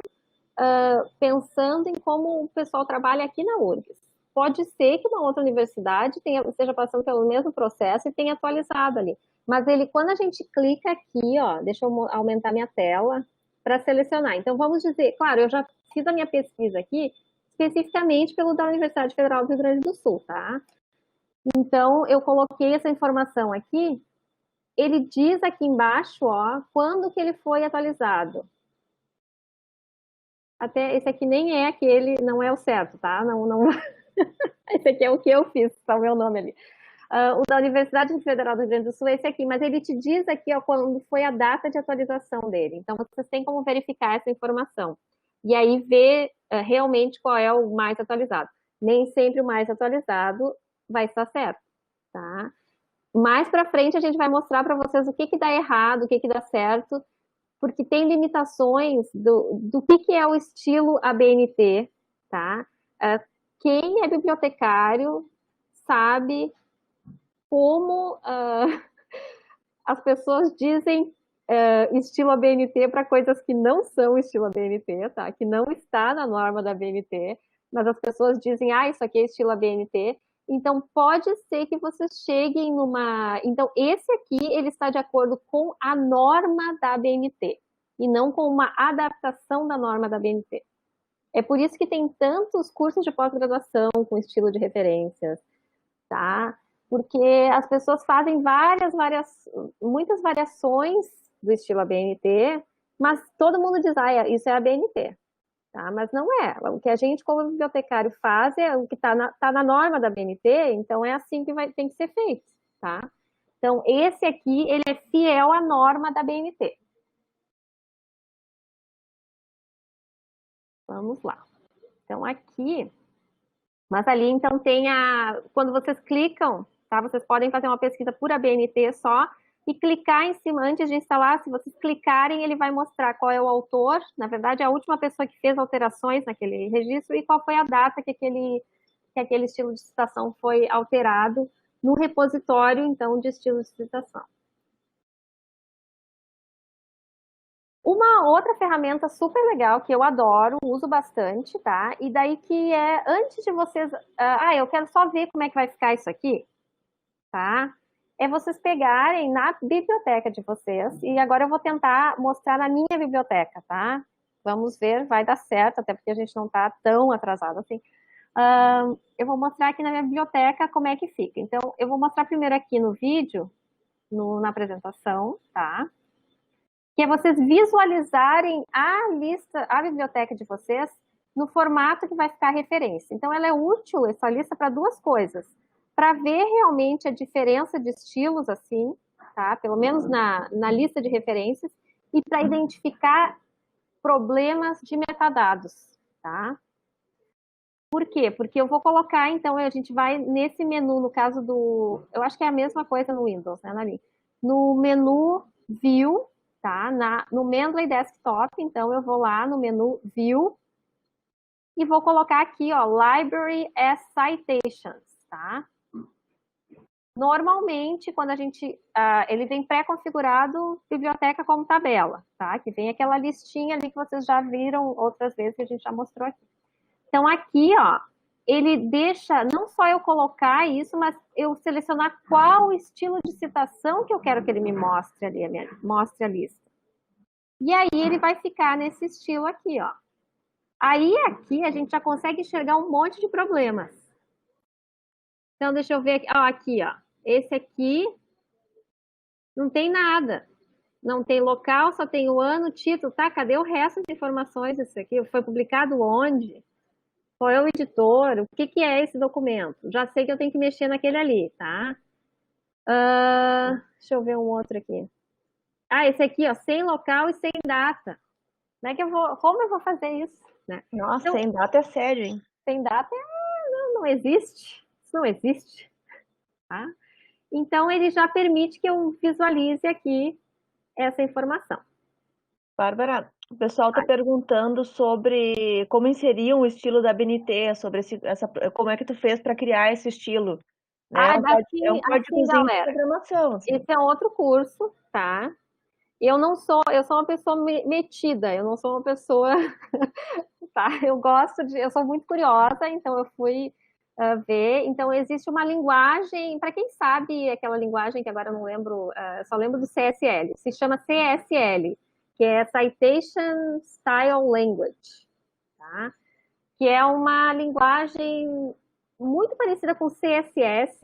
pensando em como o pessoal trabalha aqui na URGS. Pode ser que uma outra universidade esteja passando pelo mesmo processo e tenha atualizado ali. Mas quando a gente clica aqui, ó, deixa eu aumentar minha tela para selecionar. Então, vamos dizer, claro, eu já fiz a minha pesquisa aqui especificamente pelo da Universidade Federal do Rio Grande do Sul, tá? Então, eu coloquei essa informação aqui. Ele diz aqui embaixo, ó, quando que ele foi atualizado. Até esse aqui nem é aquele, não é o certo, tá? Não. Esse aqui é o que eu fiz, tá o meu nome ali. O da Universidade Federal do Rio Grande do Sul é esse aqui, mas ele te diz aqui, ó, quando foi a data de atualização dele. Então, vocês têm como verificar essa informação. E aí ver realmente qual é o mais atualizado. Nem sempre o mais atualizado vai estar certo, tá? Mais para frente a gente vai mostrar para vocês o que dá errado, o que dá certo, porque tem limitações do que é o estilo ABNT, tá? Quem é bibliotecário sabe como as pessoas dizem estilo ABNT para coisas que não são estilo ABNT, tá? Que não está na norma da ABNT, mas as pessoas dizem, isso aqui é estilo ABNT. Então, pode ser que vocês cheguem numa... Então, esse aqui, ele está de acordo com a norma da ABNT, e não com uma adaptação da norma da ABNT. É por isso que tem tantos cursos de pós-graduação com estilo de referências, tá? Porque as pessoas fazem muitas variações do estilo ABNT, mas todo mundo diz, isso é ABNT, tá? Mas não é. O que a gente, como bibliotecário, faz é o que está na norma da ABNT, então é assim que tem que ser feito, tá? Então, esse aqui, ele é fiel à norma da ABNT. Vamos lá. Então, aqui... Mas ali, então, quando vocês clicam, tá? Vocês podem fazer uma pesquisa por ABNT só e clicar em cima antes de instalar. Se vocês clicarem, ele vai mostrar qual é o autor, na verdade, a última pessoa que fez alterações naquele registro e qual foi a data que aquele estilo de citação foi alterado no repositório, então, de estilo de citação. Uma outra ferramenta super legal que eu adoro, uso bastante, tá? E daí que antes de vocês... eu quero só ver como é que vai ficar isso aqui, tá? É vocês pegarem na biblioteca de vocês, e agora eu vou tentar mostrar na minha biblioteca, tá? Vamos ver, vai dar certo, até porque a gente não tá tão atrasado assim. Eu vou mostrar aqui na minha biblioteca como é que fica. Então, eu vou mostrar primeiro aqui no vídeo, na apresentação, tá? Que é vocês visualizarem a biblioteca de vocês no formato que vai ficar a referência. Então, ela é útil, essa lista, para duas coisas. Para ver realmente a diferença de estilos, assim, tá? Pelo menos na lista de referências, e para identificar problemas de metadados, tá? Por quê? Porque eu vou colocar, então, a gente vai nesse menu, no caso eu acho que é a mesma coisa no Windows, né, Nali? No menu View, tá? No Mendeley Desktop, então eu vou lá no menu View e vou colocar aqui, ó, Library as Citations, tá? Normalmente, quando ele vem pré-configurado biblioteca como tabela, tá? Que vem aquela listinha ali que vocês já viram outras vezes que a gente já mostrou aqui. Então, aqui, ó, ele deixa não só eu colocar isso, mas eu selecionar qual estilo de citação que eu quero que ele me mostre ali, mostre a lista. E aí ele vai ficar nesse estilo aqui, ó. Aí aqui a gente já consegue enxergar um monte de problemas. Então, deixa eu ver aqui, aqui, ó. Esse aqui não tem nada. Não tem local, só tem o ano, título, tá? Cadê o resto de informações disso aqui? Foi publicado onde? Qual é o editor? O que é esse documento? Já sei que eu tenho que mexer naquele ali, tá? Deixa eu ver um outro aqui. Esse aqui, ó, sem local e sem data. Como eu vou fazer isso? Né? Nossa, então, sem data é sério, hein? Sem data não existe. Isso não existe. Tá? Então, ele já permite que eu visualize aqui essa informação. Bárbara, o pessoal está perguntando sobre como inserir um estilo da BNT, sobre como é que tu fez para criar esse estilo. Né? É um códigozinho de programação. Assim. Esse é outro curso, tá? Eu sou uma pessoa metida, eu não sou uma pessoa, tá? Eu sou muito curiosa, então eu fui ver. Então, existe uma linguagem, para quem sabe aquela linguagem que agora eu não lembro, só lembro do CSL, se chama CSL, que é Citation Style Language, tá? Que é uma linguagem muito parecida com CSS,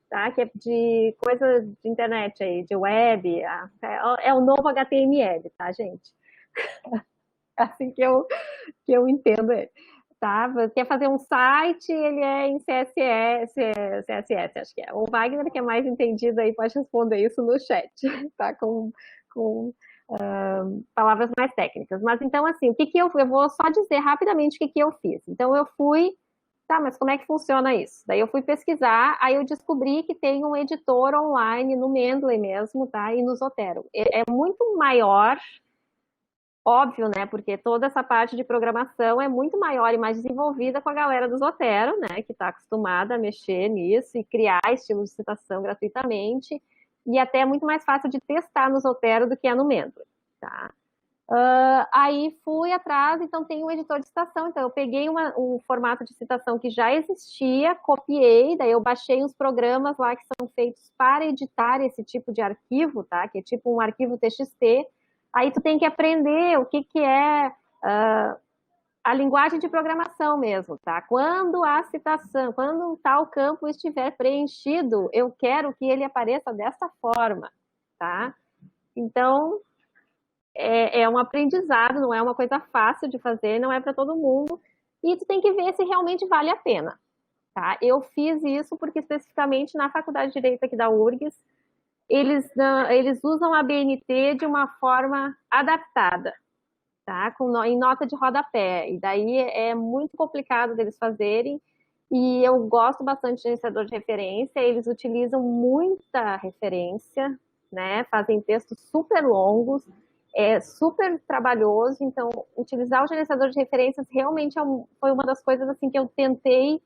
tá? Que é de coisa de internet aí, de web, é o novo HTML, tá, gente? Assim que eu entendo ele. Tá? Quer fazer um site, ele é em CSS, acho que é. O Wagner, que é mais entendido aí, pode responder isso no chat, tá? Com palavras mais técnicas. Mas então, assim, eu vou só dizer rapidamente o que eu fiz. Então, eu fui, tá, mas como é que funciona isso? Daí eu fui pesquisar, aí eu descobri que tem um editor online no Mendeley mesmo, tá? E no Zotero. É muito maior, Óbvio, né? Porque toda essa parte de programação é muito maior e mais desenvolvida com a galera do Zotero, né? Que está acostumada a mexer nisso e criar estilos de citação gratuitamente. E até é muito mais fácil de testar no Zotero do que é no Mentor, tá? Aí fui atrás, então tem um editor de citação. Então eu peguei um formato de citação que já existia, copiei, daí eu baixei uns programas lá que são feitos para editar esse tipo de arquivo, tá? Que é tipo um arquivo TXT. Aí tu tem que aprender o que é a linguagem de programação mesmo, tá? Quando a citação, quando tal campo estiver preenchido, eu quero que ele apareça dessa forma, tá? Então, é um aprendizado, não é uma coisa fácil de fazer, não é para todo mundo, e tu tem que ver se realmente vale a pena, tá? Eu fiz isso porque especificamente na Faculdade de Direito aqui da URGS, eles usam a BNT de uma forma adaptada, tá? Em nota de rodapé, e daí é muito complicado deles fazerem, e eu gosto bastante de gerenciador de referência, eles utilizam muita referência, né? Fazem textos super longos, é super trabalhoso, então utilizar o gerenciador de referências realmente foi uma das coisas assim que eu tentei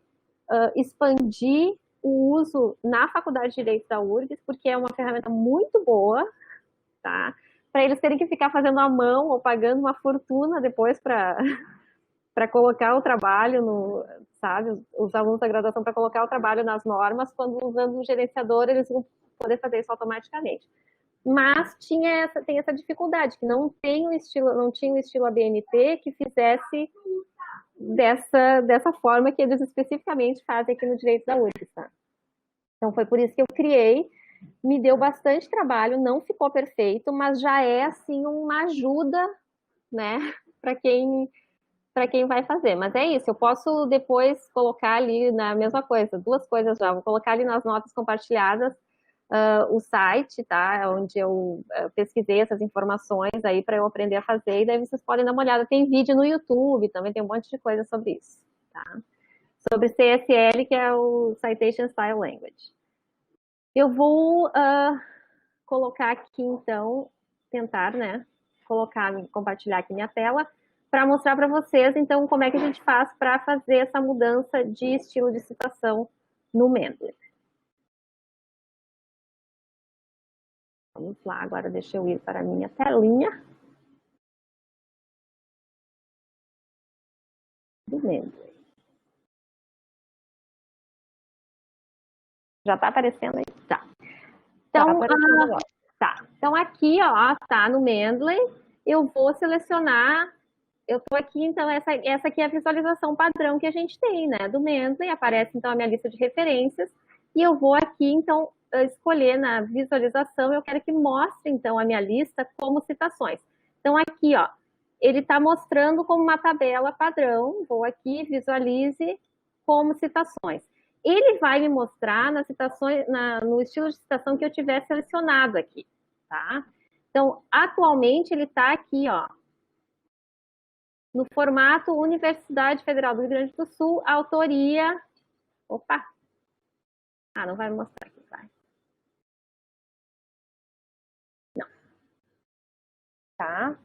expandir o uso na Faculdade de Direito da URGS, porque é uma ferramenta muito boa, tá? Para eles terem que ficar fazendo à mão ou pagando uma fortuna depois para colocar o trabalho no, sabe, os alunos da graduação para colocar o trabalho nas normas, quando usando o gerenciador eles vão poder fazer isso automaticamente. Mas tem essa dificuldade, que não tinha o estilo ABNT que fizesse dessa forma que eles especificamente fazem aqui no direito da URGS, tá? Então foi por isso que eu criei, me deu bastante trabalho, não ficou perfeito, mas já é assim uma ajuda, né, para quem vai fazer. Mas é isso, eu posso depois colocar ali na mesma coisa, duas coisas já, vou colocar ali nas notas compartilhadas o site, tá? Onde eu pesquisei essas informações aí para eu aprender a fazer, e daí vocês podem dar uma olhada. Tem vídeo no YouTube, também tem um monte de coisa sobre isso, tá? Sobre CSL, que é o Citation Style Language. Eu vou colocar aqui, então, tentar, né? Compartilhar aqui minha tela para mostrar para vocês, então, como é que a gente faz para fazer essa mudança de estilo de citação no Mendeley. Vamos lá, agora deixa eu ir para a minha telinha do Mendeley. Já está aparecendo aí? Tá. Então, então aqui, ó, tá no Mendeley, eu vou selecionar, eu tô aqui, então, essa aqui é a visualização padrão que a gente tem, né, do Mendeley, aparece, então, a minha lista de referências, e eu vou aqui, então, escolher na visualização, eu quero que mostre, então, a minha lista como citações. Então, aqui, ó, ele está mostrando como uma tabela padrão, vou aqui, visualize como citações. Ele vai me mostrar nas citações, no estilo de citação que eu tiver selecionado aqui, tá? Então, atualmente, ele está aqui, ó, no formato Universidade Federal do Rio Grande do Sul, autoria... Opa! Ah, não vai me mostrar aqui, vai. Não. Tá?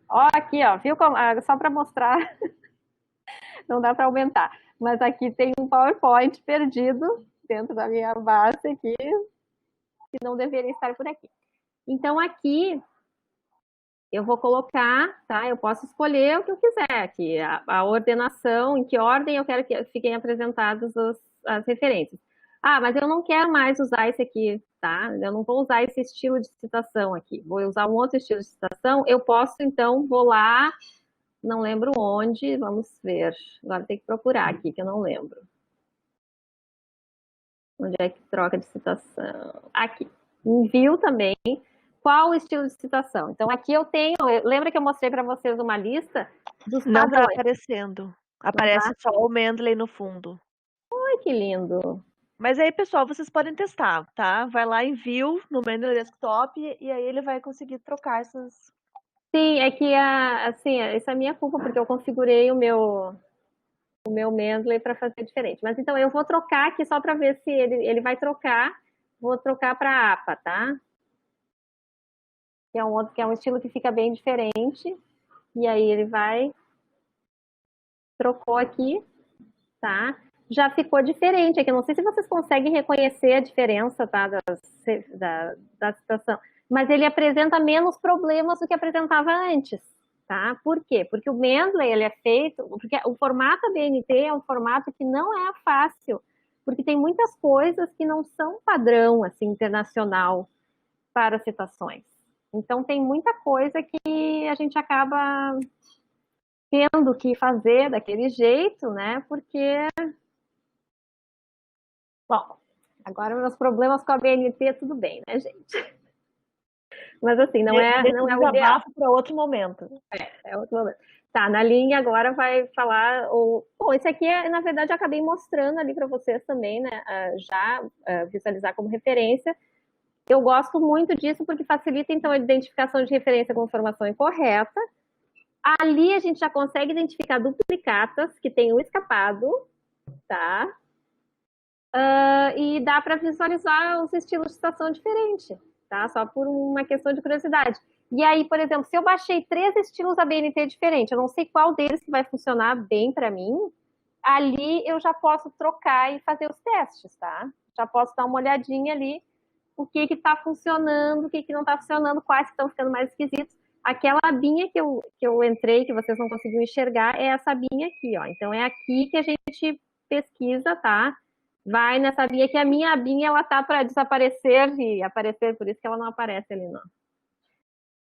Ó, aqui, ó, viu? Só para mostrar, não dá para aumentar. Mas aqui tem um PowerPoint perdido dentro da minha base aqui, que não deveria estar por aqui. Então, aqui, eu vou colocar, tá? Eu posso escolher o que eu quiser aqui, a ordenação, em que ordem eu quero que fiquem apresentadas as referências. Ah, mas eu não quero mais usar esse aqui, tá? Eu não vou usar esse estilo de citação aqui. Vou usar um outro estilo de citação. Eu posso, então, vou lá, não lembro onde, vamos ver. Agora tem que procurar aqui, que eu não lembro. Onde é que troca de citação? Aqui. Envio também. Qual o estilo de citação? Então, aqui eu tenho... Lembra que eu mostrei para vocês uma lista dos padrões? Não está aparecendo. Aparece só o Mendeley no fundo. Ai, que lindo. Mas aí, pessoal, vocês podem testar, tá? Vai lá em View, no Mendeley Desktop, e aí ele vai conseguir trocar essas... Sim, é que, assim, isso é minha culpa, porque eu configurei o meu Mendeley para fazer diferente. Mas, então, eu vou trocar aqui só para ver se ele vai trocar. Vou trocar para APA, tá? Que é um estilo que fica bem diferente. E aí ele vai, trocou aqui, tá? Já ficou diferente aqui. Eu não sei se vocês conseguem reconhecer a diferença, tá? Da situação. Mas ele apresenta menos problemas do que apresentava antes, tá? Por quê? Porque o Mendeley, ele é feito... Porque o formato ABNT é um formato que não é fácil, porque tem muitas coisas que não são padrão, assim, internacional para citações. Então, tem muita coisa que a gente acaba tendo que fazer daquele jeito, né? Porque, bom, agora meus problemas com a BNT, tudo bem, né, gente? Mas assim, não é o ideal. Para outro momento. É outro momento. Tá, na linha agora vai falar o... Bom, esse aqui, na verdade, eu acabei mostrando ali para vocês também, né? Já visualizar como referência. Eu gosto muito disso porque facilita, então, a identificação de referência com informação incorreta. Ali a gente já consegue identificar duplicatas que tem o escapado, tá? E dá para visualizar os estilos de citação diferentes, tá? Só por uma questão de curiosidade. E aí, por exemplo, se eu baixei 3 estilos ABNT diferentes, eu não sei qual deles que vai funcionar bem para mim, ali eu já posso trocar e fazer os testes, tá? Já posso dar uma olhadinha ali, o que está funcionando, o que não está funcionando, quais que estão ficando mais esquisitos. Aquela abinha que eu entrei, que vocês não conseguiram enxergar, é essa abinha aqui, ó. Então, é aqui que a gente pesquisa, tá? Vai nessa abinha que a minha abinha, ela tá para desaparecer e aparecer, por isso que ela não aparece ali, não.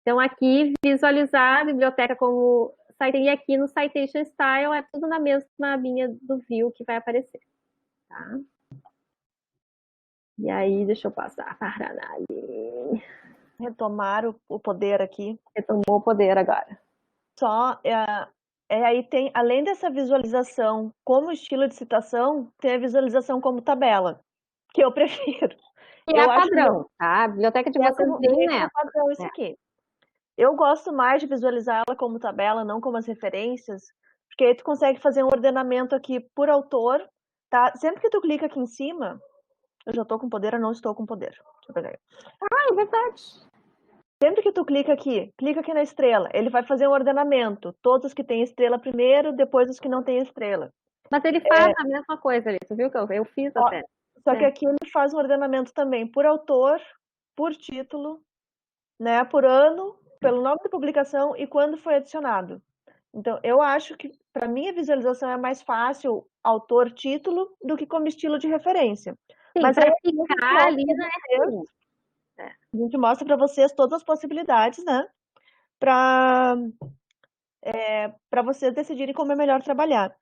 Então, aqui, visualizar a biblioteca como e aqui no Citation Style é tudo na mesma abinha do View que vai aparecer, tá? E aí, deixa eu passar para a análise. Retomar o poder aqui. Retomou o poder agora. Só aí tem, além dessa visualização como estilo de citação, tem a visualização como tabela, que eu prefiro. E é padrão, tá? A biblioteca de vocês vem nessa. Padrão isso aqui. Eu gosto mais de visualizar ela como tabela, não como as referências, porque aí tu consegue fazer um ordenamento aqui por autor, tá? Sempre que tu clica aqui em cima, eu já tô com poder ou não estou com poder. Deixa eu pegar aí. É verdade. Sempre que tu clica aqui na estrela, ele vai fazer um ordenamento. Todos os que têm estrela primeiro, depois os que não têm estrela. Mas ele faz a mesma coisa ali, tu viu que eu fiz até. Só que aqui ele faz um ordenamento também por autor, por título, né, por ano, pelo nome da publicação e quando foi adicionado. Então, eu acho que, para mim, a visualização é mais fácil autor, título, do que como estilo de referência. Sim, mas para aí ficar ali, né? a gente mostra para vocês todas as possibilidades, né? Para vocês decidirem como é melhor trabalhar.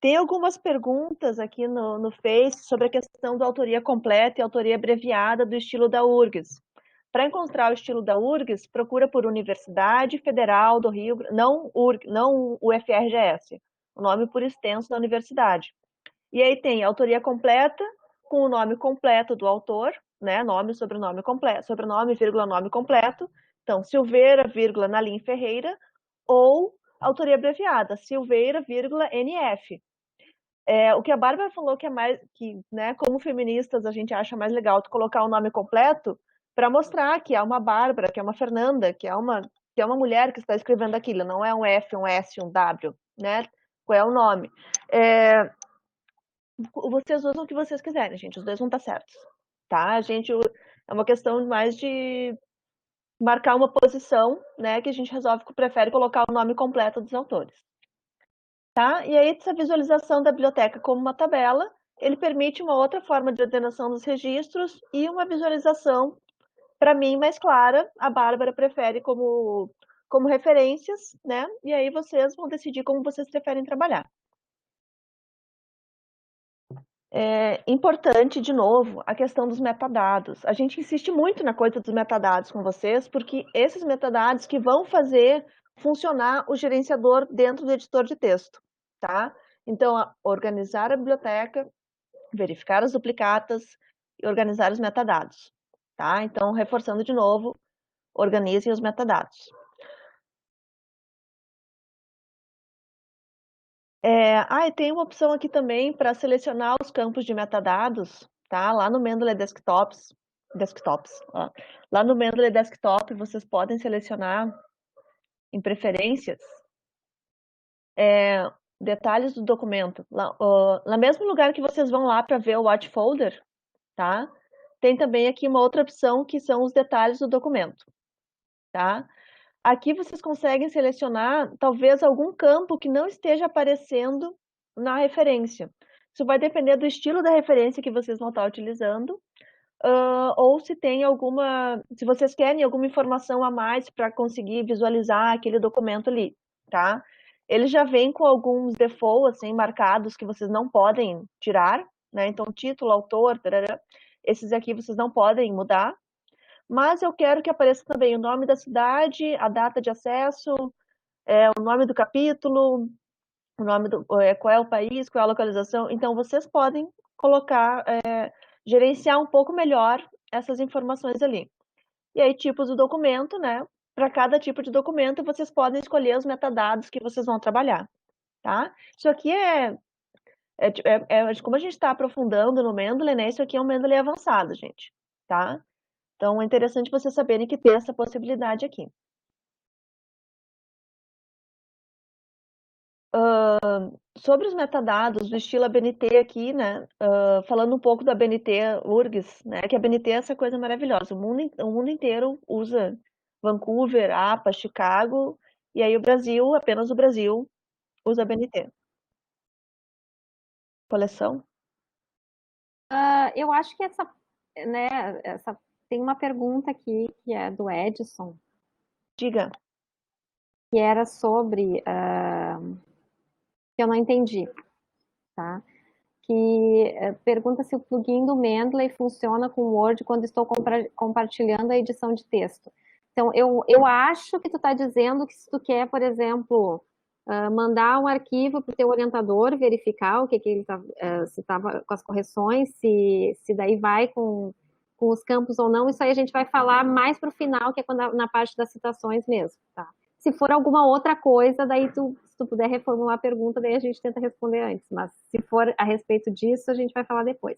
Tem algumas perguntas aqui no Face sobre a questão da autoria completa e autoria abreviada do estilo da URGS. Para encontrar o estilo da URGS, procura por Universidade Federal do Rio, não o FRGS, o nome por extenso da universidade. E aí tem autoria completa, com o nome completo do autor, né? Nome, sobrenome completo, sobrenome, vírgula, nome completo. Então, Silveira, vírgula, Nalim Ferreira, ou autoria abreviada, Silveira, vírgula, NF. O que a Bárbara falou que é mais, que, né, como feministas a gente acha mais legal tu colocar o nome completo para mostrar que é uma Bárbara, que é uma Fernanda, que é uma mulher que está escrevendo aquilo, não é um F, um S, um W, né? Qual é o nome? Vocês usam o que vocês quiserem, gente, os dois vão estar certos, tá? É uma questão mais de marcar uma posição, né, que a gente resolve que prefere colocar o nome completo dos autores. Tá? E aí, essa visualização da biblioteca como uma tabela, ele permite uma outra forma de ordenação dos registros e uma visualização, para mim, mais clara. A Bárbara prefere como referências, né? E aí vocês vão decidir como vocês preferem trabalhar. É importante, de novo, a questão dos metadados. A gente insiste muito na coisa dos metadados com vocês, porque esses metadados que vão fazer funcionar o gerenciador dentro do editor de texto, tá? Então, organizar a biblioteca, verificar as duplicatas e organizar os metadados, tá? Então, reforçando de novo, organizem os metadados. E tem uma opção aqui também para selecionar os campos de metadados, tá? Lá no Mendeley Desktops, ó. Lá no Mendeley Desktop vocês podem selecionar em preferências, detalhes do documento. Lá, no mesmo lugar que vocês vão lá para ver o Watch Folder, tá? Tem também aqui uma outra opção que são os detalhes do documento, tá? Aqui vocês conseguem selecionar talvez algum campo que não esteja aparecendo na referência. Isso vai depender do estilo da referência que vocês vão estar utilizando, ou se tem se vocês querem alguma informação a mais para conseguir visualizar aquele documento ali, tá? Ele já vem com alguns defaults assim, marcados que vocês não podem tirar, né? Então, título, autor, tarará, esses aqui vocês não podem mudar, mas eu quero que apareça também o nome da cidade, a data de acesso, o nome do capítulo, o nome qual é o país, qual é a localização. Então, vocês podem colocar, gerenciar um pouco melhor essas informações ali. E aí, tipos do documento, né? Para cada tipo de documento, vocês podem escolher os metadados que vocês vão trabalhar, tá? Isso aqui como a gente está aprofundando no Mendeley, né? Isso aqui é um Mendeley avançado, gente, tá? Então, é interessante vocês saberem que tem essa possibilidade aqui. Sobre os metadados do estilo ABNT aqui, né? Falando um pouco da ABNT URGS, né? Que a ABNT é essa coisa maravilhosa. O mundo inteiro usa Vancouver, APA, Chicago, e aí o Brasil, apenas o Brasil, usa ABNT. Coleção? Eu acho que tem uma pergunta aqui que é do Edson, Diga. que era sobre, que eu não entendi, tá? Que pergunta se o plugin do Mendeley funciona com o Word quando estou compartilhando a edição de texto. Então, eu acho que tu está dizendo que se tu quer, por exemplo, mandar um arquivo para o teu orientador, verificar o que ele tá, se estava com as correções, se daí vai com os campos ou não, isso aí a gente vai falar mais para o final, que é quando, na parte das citações mesmo, tá? Se for alguma outra coisa, daí se tu puder reformular a pergunta, daí a gente tenta responder antes. Mas se for a respeito disso, a gente vai falar depois.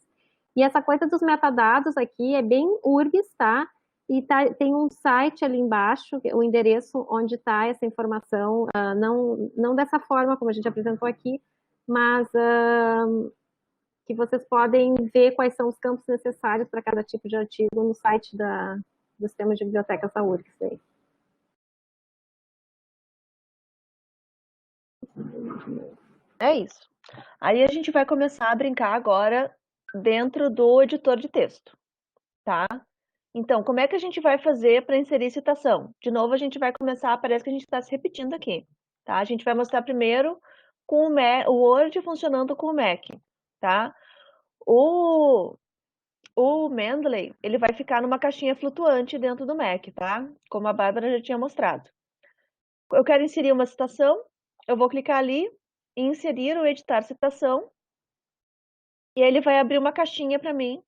E essa coisa dos metadados aqui é bem URGS, tá? E tem um site ali embaixo, o endereço onde está essa informação, não dessa forma como a gente apresentou aqui, mas que vocês podem ver quais são os campos necessários para cada tipo de artigo no site do Sistema de Bibliotecas da URGS. Aí. É isso. Aí a gente vai começar a brincar agora dentro do editor de texto, tá? Então, como é que a gente vai fazer para inserir citação? De novo, a gente vai começar, parece que a gente está se repetindo aqui, tá? A gente vai mostrar primeiro com o Word funcionando com o Mac, tá? O Mendeley, ele vai ficar numa caixinha flutuante dentro do Mac, tá? Como a Bárbara já tinha mostrado. Eu quero inserir uma citação, eu vou clicar ali, inserir ou editar citação, e aí ele vai abrir uma caixinha para mim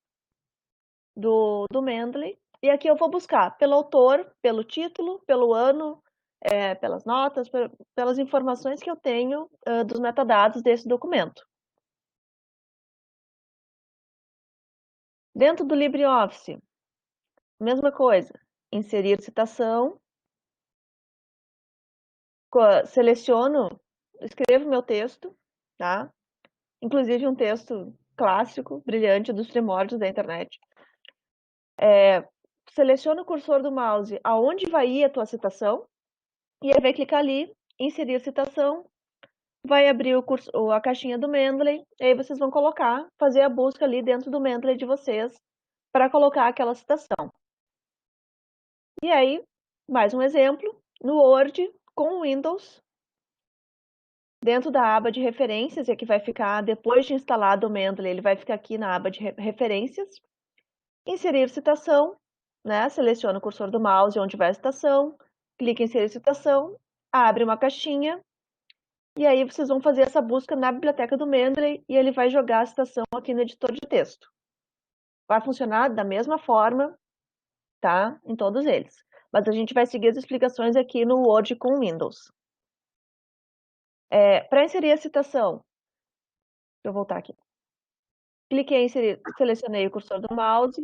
do Mendeley. E aqui eu vou buscar pelo autor, pelo título, pelo ano, pelas notas, pelas informações que eu tenho dos metadados desse documento. Dentro do LibreOffice, mesma coisa. Inserir citação. Seleciono, escrevo meu texto, tá? Inclusive um texto clássico, brilhante, dos primórdios da internet. Seleciona o cursor do mouse aonde vai ir a tua citação, e aí vai clicar ali, inserir citação, vai abrir a caixinha do Mendeley, e aí vocês vão fazer a busca ali dentro do Mendeley de vocês, para colocar aquela citação. E aí, mais um exemplo, no Word, com o Windows, dentro da aba de referências, e aqui vai ficar, depois de instalado o Mendeley, ele vai ficar aqui na aba de referências, inserir citação, né? Seleciona o cursor do mouse onde vai a citação, clica em inserir citação, abre uma caixinha, e aí vocês vão fazer essa busca na biblioteca do Mendeley e ele vai jogar a citação aqui no editor de texto. Vai funcionar da mesma forma, tá? Em todos eles. Mas a gente vai seguir as explicações aqui no Word com Windows. Para inserir a citação, deixa eu voltar aqui. Cliquei em inserir, selecionei o cursor do mouse,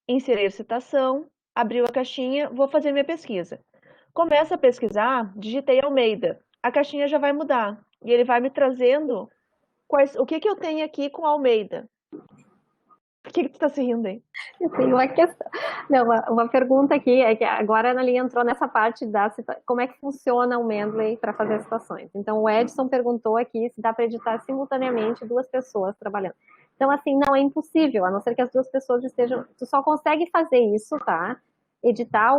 inserir citação, abriu a caixinha, vou fazer minha pesquisa. Começa a pesquisar, digitei Almeida. A caixinha já vai mudar. E ele vai me trazendo o que eu tenho aqui com Almeida. Por que tu tá se rindo aí? Eu tenho uma questão. Não, uma pergunta aqui, é que agora a Ana entrou nessa parte da como é que funciona o Mendeley para fazer as situações. Então, o Edson perguntou aqui se dá para editar simultaneamente duas pessoas trabalhando. Então, assim, não é impossível, a não ser que as duas pessoas estejam. Tu só consegue fazer isso, tá? Editar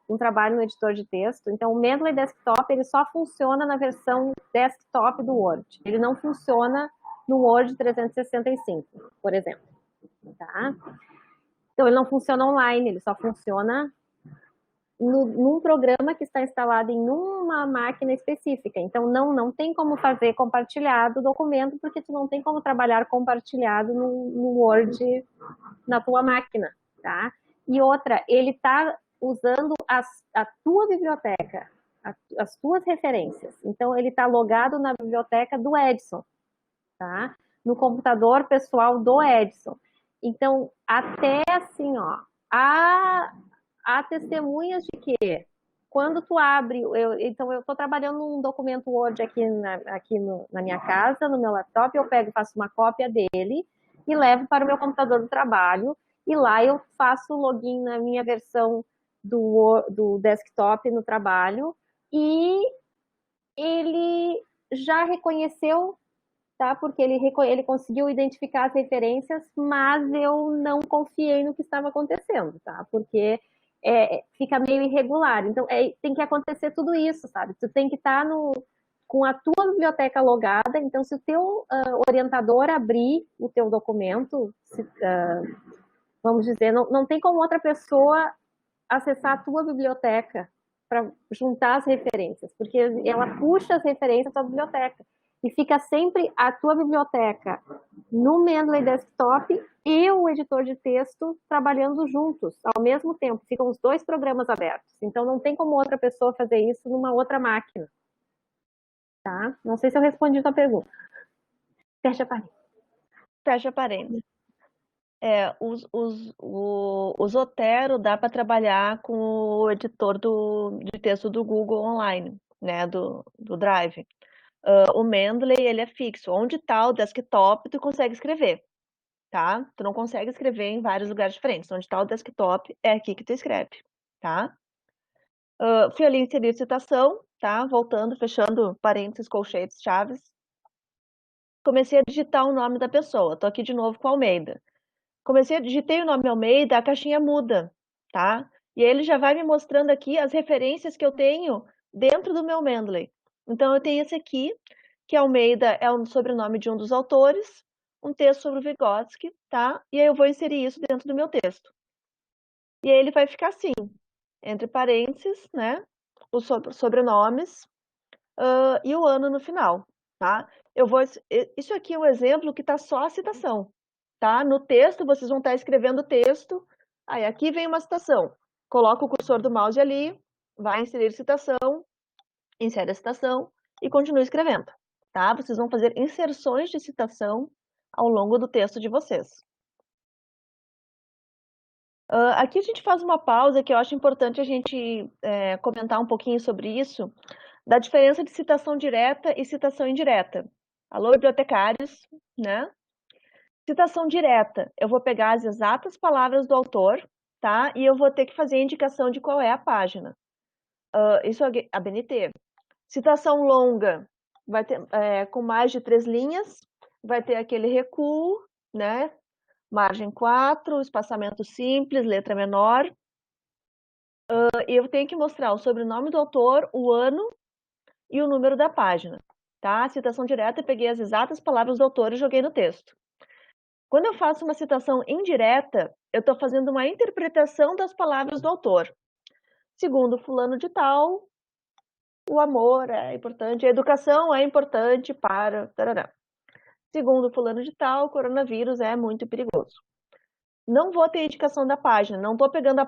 um trabalho no editor de texto. Então, o Mendeley Desktop ele só funciona na versão desktop do Word. Ele não funciona no Word 365, por exemplo. Tá? Então, ele não funciona online, ele só funciona num programa que está instalado em uma máquina específica. Então, não tem como fazer compartilhado o documento, porque tu não tem como trabalhar compartilhado no Word na tua máquina, tá? E outra, ele está usando a tua biblioteca, as tuas referências. Então, ele está logado na biblioteca do Edson, tá? No computador pessoal do Edson. Então, até assim, ó, há testemunhas de que quando tu abre, então eu estou trabalhando num documento Word aqui, na minha casa, no meu laptop, eu pego e faço uma cópia dele e levo para o meu computador do trabalho, e lá eu faço o login na minha versão do desktop no trabalho, e ele já reconheceu, tá? Porque ele conseguiu identificar as referências, mas eu não confiei no que estava acontecendo, tá? Porque fica meio irregular. Então, tem que acontecer tudo isso, sabe? Tu tem que estar com a tua biblioteca logada. Então, se o teu orientador abrir o teu documento, vamos dizer, não tem como outra pessoa acessar a tua biblioteca para juntar as referências, porque ela puxa as referências da tua biblioteca e fica sempre a tua biblioteca no Mendeley Desktop e o editor de texto trabalhando juntos ao mesmo tempo. Ficam os dois programas abertos. Então não tem como outra pessoa fazer isso numa outra máquina. Tá? Não sei se eu respondi a tua pergunta. Fecha a página. Fecha parênteses. O Zotero dá para trabalhar com o editor de texto do Google Online, né, do Drive. O Mendeley, ele é fixo. Onde está o desktop, tu consegue escrever, tá? Tu não consegue escrever em vários lugares diferentes. Onde está o desktop, é aqui que tu escreve, tá? Fui ali inserir citação, tá? Voltando, fechando parênteses, colchetes, chaves. Comecei a digitar o nome da pessoa. Tô aqui de novo com Almeida. Digitei o nome Almeida, a caixinha muda, tá? E aí ele já vai me mostrando aqui as referências que eu tenho dentro do meu Mendeley. Então eu tenho esse aqui, que Almeida é o sobrenome de um dos autores, um texto sobre o Vygotsky, tá? E aí eu vou inserir isso dentro do meu texto. E aí ele vai ficar assim, entre parênteses, né? Os sobrenomes e o ano no final, tá? Isso aqui é um exemplo que está só a citação, tá? No texto, vocês vão estar escrevendo o texto, aí aqui vem uma citação. Coloca o cursor do mouse ali, vai inserir citação, insere a citação e continua escrevendo, tá? Vocês vão fazer inserções de citação ao longo do texto de vocês. Aqui a gente faz uma pausa que eu acho importante a gente comentar um pouquinho sobre isso, da diferença de citação direta e citação indireta. Alô, bibliotecários, né? Citação direta, eu vou pegar as exatas palavras do autor, tá? E eu vou ter que fazer a indicação de qual é a página. Isso é a BNT. Citação longa, vai ter com mais de 3 linhas, vai ter aquele recuo, né? Margem 4, espaçamento simples, letra menor. E eu tenho que mostrar o sobrenome do autor, o ano e o número da página, tá? Citação direta, eu peguei as exatas palavras do autor e joguei no texto. Quando eu faço uma citação indireta, eu estou fazendo uma interpretação das palavras do autor. Segundo fulano de tal, o amor é importante, a educação é importante para... Tarará. Segundo fulano de tal, o coronavírus é muito perigoso. Não vou ter indicação da página, não estou pegando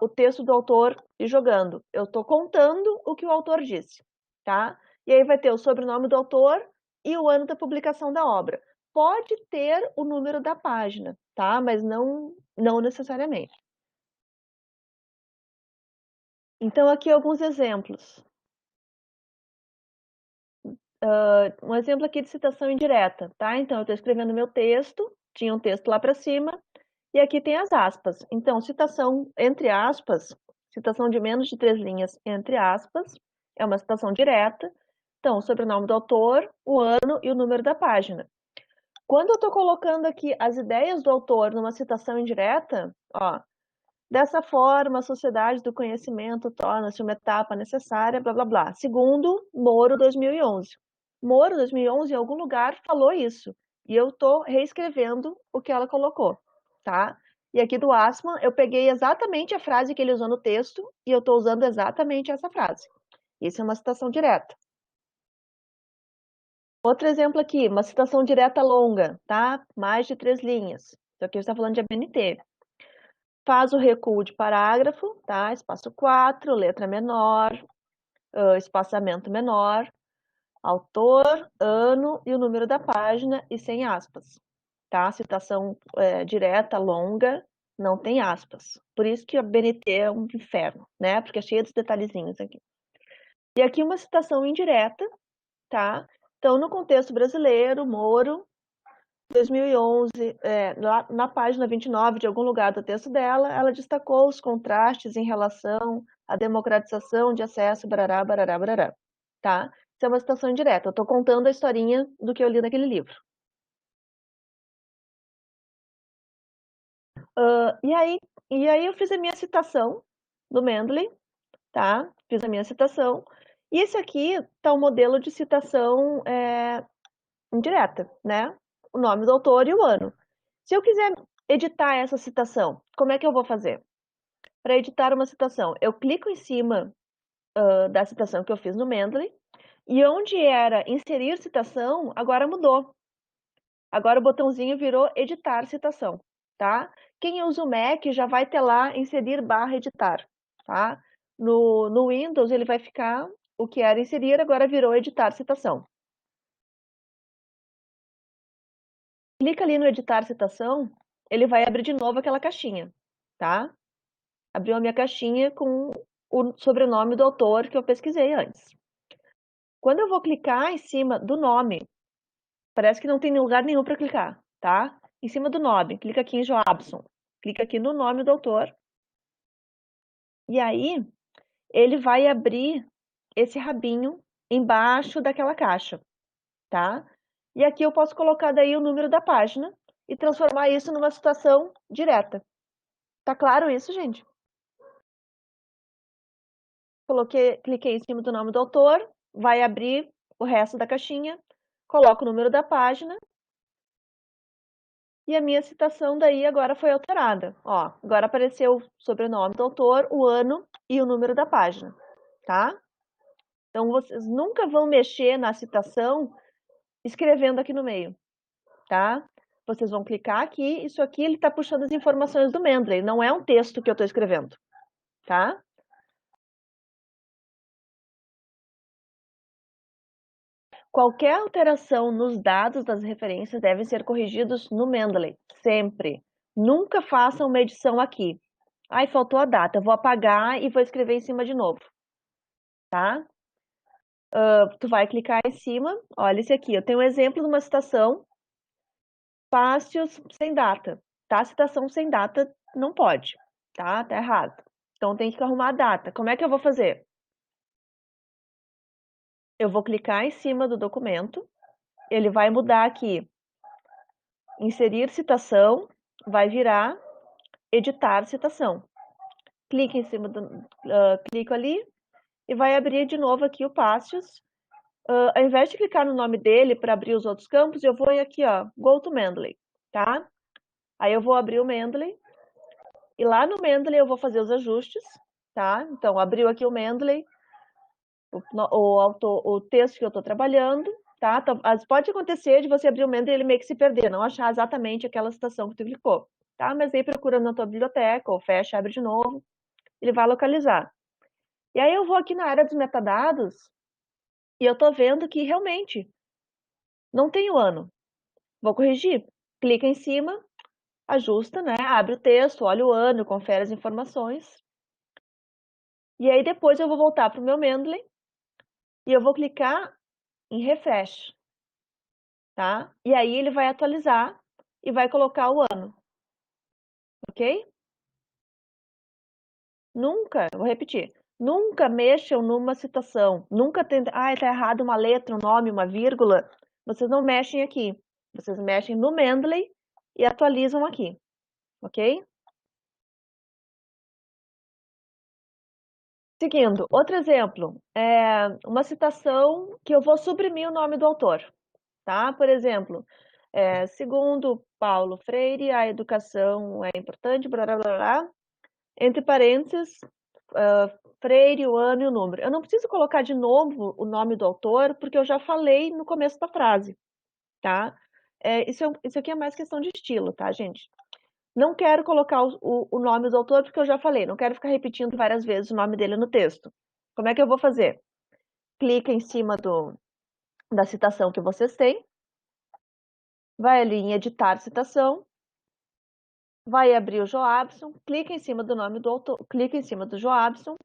o texto do autor e jogando. Eu estou contando o que o autor disse, tá? E aí vai ter o sobrenome do autor e o ano da publicação da obra. Pode ter o número da página, tá? Mas não necessariamente. Então, aqui alguns exemplos. Um exemplo aqui de citação indireta, tá? Então, eu estou escrevendo meu texto, tinha um texto lá para cima, e aqui tem as aspas. Então, citação entre aspas, citação de menos de 3 linhas entre aspas, é uma citação direta. Então, o sobrenome do autor, o ano e o número da página. Quando eu estou colocando aqui as ideias do autor numa citação indireta, ó, dessa forma, a sociedade do conhecimento torna-se uma etapa necessária, blá, blá, blá. Segundo Moro 2011. Moro 2011, em algum lugar, falou isso. E eu estou reescrevendo o que ela colocou, tá? E aqui do Assmann, eu peguei exatamente a frase que ele usou no texto e eu estou usando exatamente essa frase. Isso é uma citação direta. Outro exemplo aqui, uma citação direta longa, tá? Mais de 3 linhas. Isso aqui está falando de ABNT. Faz o recuo de parágrafo, tá? Espaço 4, letra menor, espaçamento menor, autor, ano e o número da página e sem aspas, tá? Citação direta, longa, não tem aspas. Por isso que a BNT é um inferno, né? Porque é cheia dos detalhezinhos aqui. E aqui uma citação indireta, tá? Então, no contexto brasileiro, Moro, 2011, lá na página 29 de algum lugar do texto dela, ela destacou os contrastes em relação à democratização de acesso, barará, barará, barará, tá? Isso é uma citação indireta, eu estou contando a historinha do que eu li naquele livro. E aí eu fiz a minha citação do Mendeley, tá? Fiz a minha citação. E esse aqui tá o modelo de citação indireta, né? O nome do autor e o ano. Se eu quiser editar essa citação, como é que eu vou fazer? Para editar uma citação, eu clico em cima da citação que eu fiz no Mendeley, e onde era inserir citação, agora mudou. Agora o botãozinho virou editar citação, tá? Quem usa o Mac já vai ter lá inserir barra editar, tá? No Windows ele vai ficar o que era inserir, agora virou editar citação. Clica ali no editar citação, ele vai abrir de novo aquela caixinha, tá? Abriu a minha caixinha com o sobrenome do autor que eu pesquisei antes. Quando eu vou clicar em cima do nome, parece que não tem lugar nenhum para clicar, tá? Em cima do nome, clica aqui em Joabson, clica aqui no nome do autor, e aí ele vai abrir esse rabinho embaixo daquela caixa, tá? E aqui eu posso colocar daí o número da página e transformar isso numa citação direta. Tá claro isso, gente? Cliquei em cima do nome do autor, vai abrir o resto da caixinha, coloco o número da página e a minha citação daí agora foi alterada. Ó, agora apareceu o sobrenome do autor, o ano e o número da página, tá? Então vocês nunca vão mexer na citação escrevendo aqui no meio, tá? Vocês vão clicar aqui, isso aqui ele está puxando as informações do Mendeley, não é um texto que eu estou escrevendo, tá? Qualquer alteração nos dados das referências devem ser corrigidos no Mendeley, sempre. Nunca façam uma edição aqui. Ai, faltou a data, eu vou apagar e vou escrever em cima de novo, tá? Tu vai clicar em cima, olha esse aqui, eu tenho um exemplo de uma citação, fácios sem data, tá? Citação sem data não pode, tá? Tá errado. Então tem que arrumar a data. Como é que eu vou fazer? Eu vou clicar em cima do documento, ele vai mudar aqui, inserir citação, vai virar editar citação. Clique em cima clico ali e vai abrir de novo aqui o Pástios. Ao invés de clicar no nome dele para abrir os outros campos, eu vou aqui, ó, Go to Mendeley, tá? Aí eu vou abrir o Mendeley e lá no Mendeley eu vou fazer os ajustes, tá? Então, abriu aqui o Mendeley, o texto que eu estou trabalhando, tá? Então, pode acontecer de você abrir o Mendeley e ele meio que se perder, não achar exatamente aquela citação que tu clicou, tá? Mas aí procura na tua biblioteca, ou fecha, abre de novo, ele vai localizar. E aí eu vou aqui na área dos metadados e eu tô vendo que realmente não tem o ano. Vou corrigir. Clica em cima, ajusta, né? Abre o texto, olha o ano, confere as informações. E aí depois eu vou voltar para o meu Mendeley e eu vou clicar em refresh, tá? E aí ele vai atualizar e vai colocar o ano, ok? Nunca, eu vou repetir, nunca mexam numa citação, nunca tentem, tá errado uma letra, um nome, uma vírgula, vocês não mexem aqui, vocês mexem no Mendeley e atualizam aqui, ok? Seguindo, outro exemplo, uma citação que eu vou suprimir o nome do autor, tá? Por exemplo, segundo Paulo Freire, a educação é importante, blá, blá, blá, blá, entre parênteses, Freire, o ano e o número. Eu não preciso colocar de novo o nome do autor, porque eu já falei no começo da frase, tá? Isso aqui é mais questão de estilo, tá, gente? Não quero colocar o nome do autor, porque eu já falei, não quero ficar repetindo várias vezes o nome dele no texto. Como é que eu vou fazer? Clica em cima da citação que vocês têm, vai ali em editar citação, vai abrir o Joabson, clica em cima do nome do autor, clica em cima do Joabson,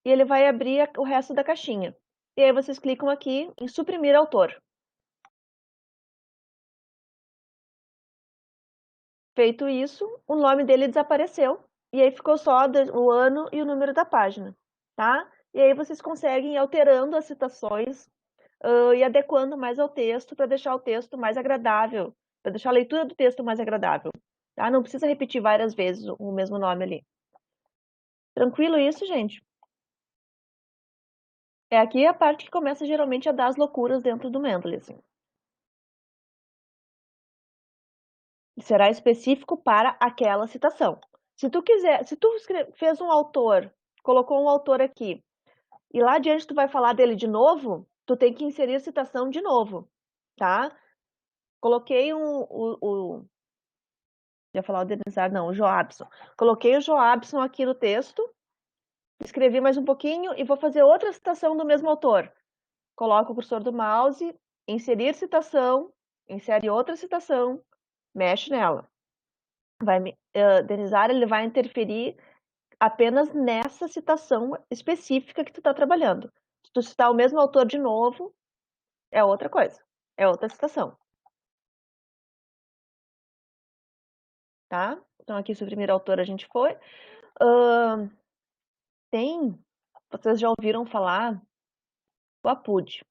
e ele vai abrir o resto da caixinha. E aí vocês clicam aqui em suprimir autor. Feito isso, o nome dele desapareceu, e aí ficou só o ano e o número da página, tá? E aí vocês conseguem ir alterando as citações e adequando mais ao texto para deixar o texto mais agradável, para deixar a leitura do texto mais agradável, tá? Não precisa repetir várias vezes o mesmo nome ali. Tranquilo isso, gente? É aqui a parte que começa geralmente a dar as loucuras dentro do Mendeley, assim. Será específico para aquela citação. Se tu quiser, se tu fez um autor, colocou um autor aqui, e lá adiante tu vai falar dele de novo, tu tem que inserir a citação de novo, tá? Coloquei ia falar o Denizar, não, o Joabson. Coloquei o Joabson aqui no texto, escrevi mais um pouquinho e vou fazer outra citação do mesmo autor. Coloco o cursor do mouse, inserir citação, insere outra citação, mexe nela. Denizar, ele vai interferir apenas nessa citação específica que tu está trabalhando. Se tu citar o mesmo autor de novo, é outra coisa, é outra citação. Tá? Então aqui sobre o primeiro autor a gente foi. Vocês já ouviram falar do APUD,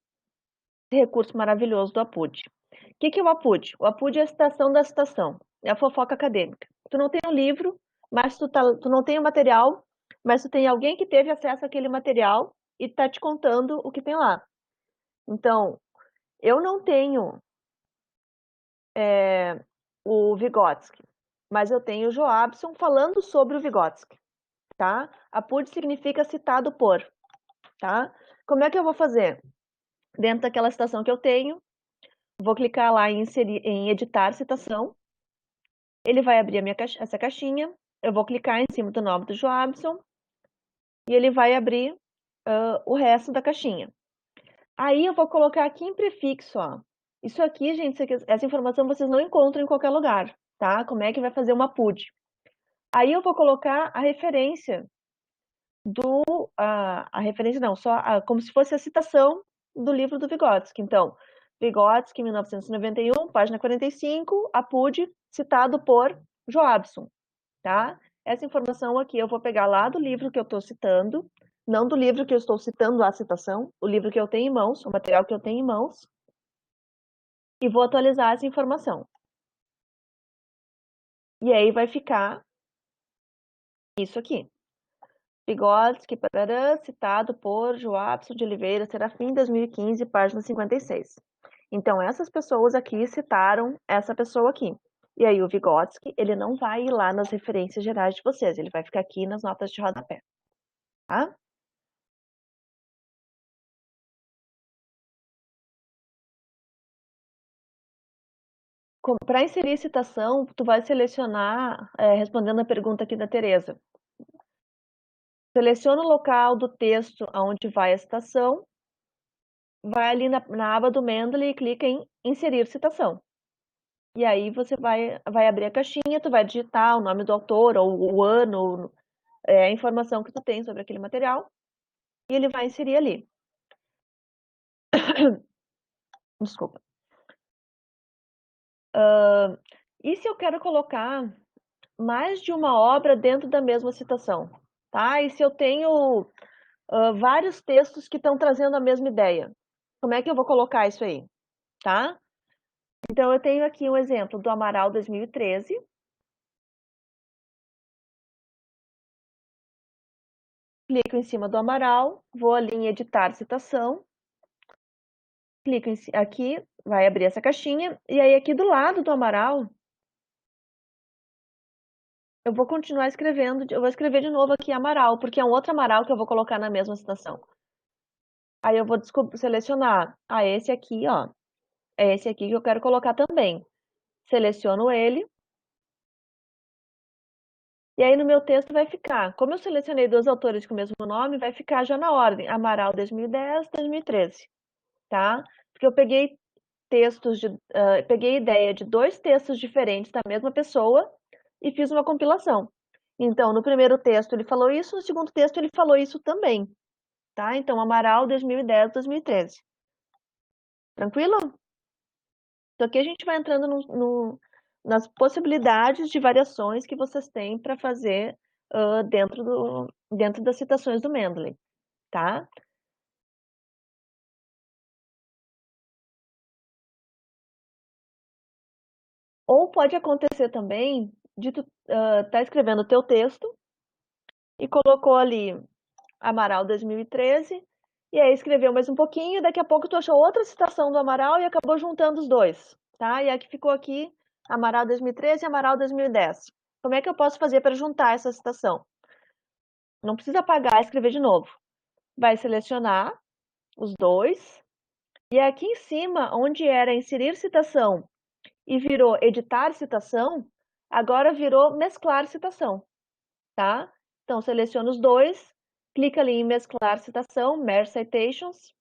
esse recurso maravilhoso do APUD. O que é o APUD? O APUD é a citação da citação, é a fofoca acadêmica. Tu não tem o livro, mas tu não tem o material, mas tu tem alguém que teve acesso àquele material e está te contando o que tem lá. Então, eu não tenho o Vygotsky, mas eu tenho o Joabson falando sobre o Vygotsky, tá? APUD significa citado por, tá? Como é que eu vou fazer? Dentro daquela citação que eu tenho, vou clicar lá em editar citação, ele vai abrir essa caixinha, eu vou clicar em cima do nome do Joabson e ele vai abrir o resto da caixinha. Aí eu vou colocar aqui em prefixo, ó. Isso aqui, gente, essa informação vocês não encontram em qualquer lugar, tá? Como é que vai fazer uma PUD? Aí eu vou colocar a referência a referência não, só como se fosse a citação do livro do Vygotsky. Então, Vygotsky, 1991, página 45, APUD, citado por Joabson, tá? Essa informação aqui eu vou pegar lá do livro que eu estou citando, não do livro que eu estou citando a citação, o livro que eu tenho em mãos, o material que eu tenho em mãos, e vou atualizar essa informação. E aí vai ficar isso aqui. Vygotsky, citado por Joabson de Oliveira, Serafim, 2015, página 56. Então, essas pessoas aqui citaram essa pessoa aqui. E aí, o Vygotsky, ele não vai ir lá nas referências gerais de vocês, ele vai ficar aqui nas notas de rodapé. Tá? Para inserir citação, tu vai selecionar, respondendo a pergunta aqui da Tereza. Seleciona o local do texto aonde vai a citação, vai ali na aba do Mendeley e clica em inserir citação. E aí você vai abrir a caixinha, tu vai digitar o nome do autor, ou o ano, a informação que tu tem sobre aquele material, e ele vai inserir ali. Desculpa. E se eu quero colocar mais de uma obra dentro da mesma citação, tá? E se eu tenho vários textos que estão trazendo a mesma ideia, como é que eu vou colocar isso aí, tá? Então eu tenho aqui um exemplo do Amaral 2013. Clico em cima do Amaral, vou ali em editar citação, clico aqui, vai abrir essa caixinha, e aí aqui do lado do Amaral, eu vou continuar escrevendo, eu vou escrever de novo aqui Amaral, porque é um outro Amaral que eu vou colocar na mesma citação. Aí eu vou selecionar, esse aqui, ó, é esse aqui que eu quero colocar também. Seleciono ele, e aí no meu texto vai ficar, como eu selecionei dois autores com o mesmo nome, vai ficar já na ordem, Amaral 2010, 2013, tá? Porque eu peguei peguei ideia de dois textos diferentes da mesma pessoa e fiz uma compilação. Então, no primeiro texto ele falou isso, no segundo texto ele falou isso também, tá? Então, Amaral 2010, 2013. Tranquilo? Então, aqui a gente vai entrando nas possibilidades de variações que vocês têm para fazer dentro das citações do Mendeley, tá? Ou pode acontecer também de tu tá escrevendo o teu texto e colocou ali Amaral 2013, e aí escreveu mais um pouquinho, e daqui a pouco tu achou outra citação do Amaral e acabou juntando os dois, tá? E aqui ficou aqui Amaral 2013 e Amaral 2010. Como é que eu posso fazer para juntar essa citação? Não precisa apagar e escrever de novo. Vai selecionar os dois, e aqui em cima, onde era inserir citação e virou editar citação, agora virou mesclar citação, tá? Então, seleciona os dois, clica ali em mesclar citação, Merge Citations,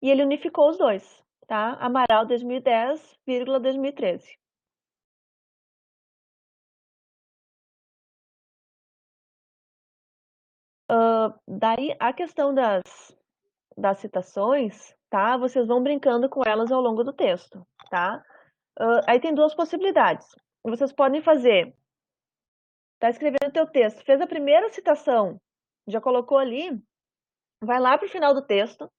e ele unificou os dois, tá? Amaral 2010, 2013. Daí, a questão das citações, tá? Vocês vão brincando com elas ao longo do texto, tá? Aí tem duas possibilidades. Vocês podem fazer, tá escrevendo o teu texto, fez a primeira citação, já colocou ali, vai lá para o final do texto,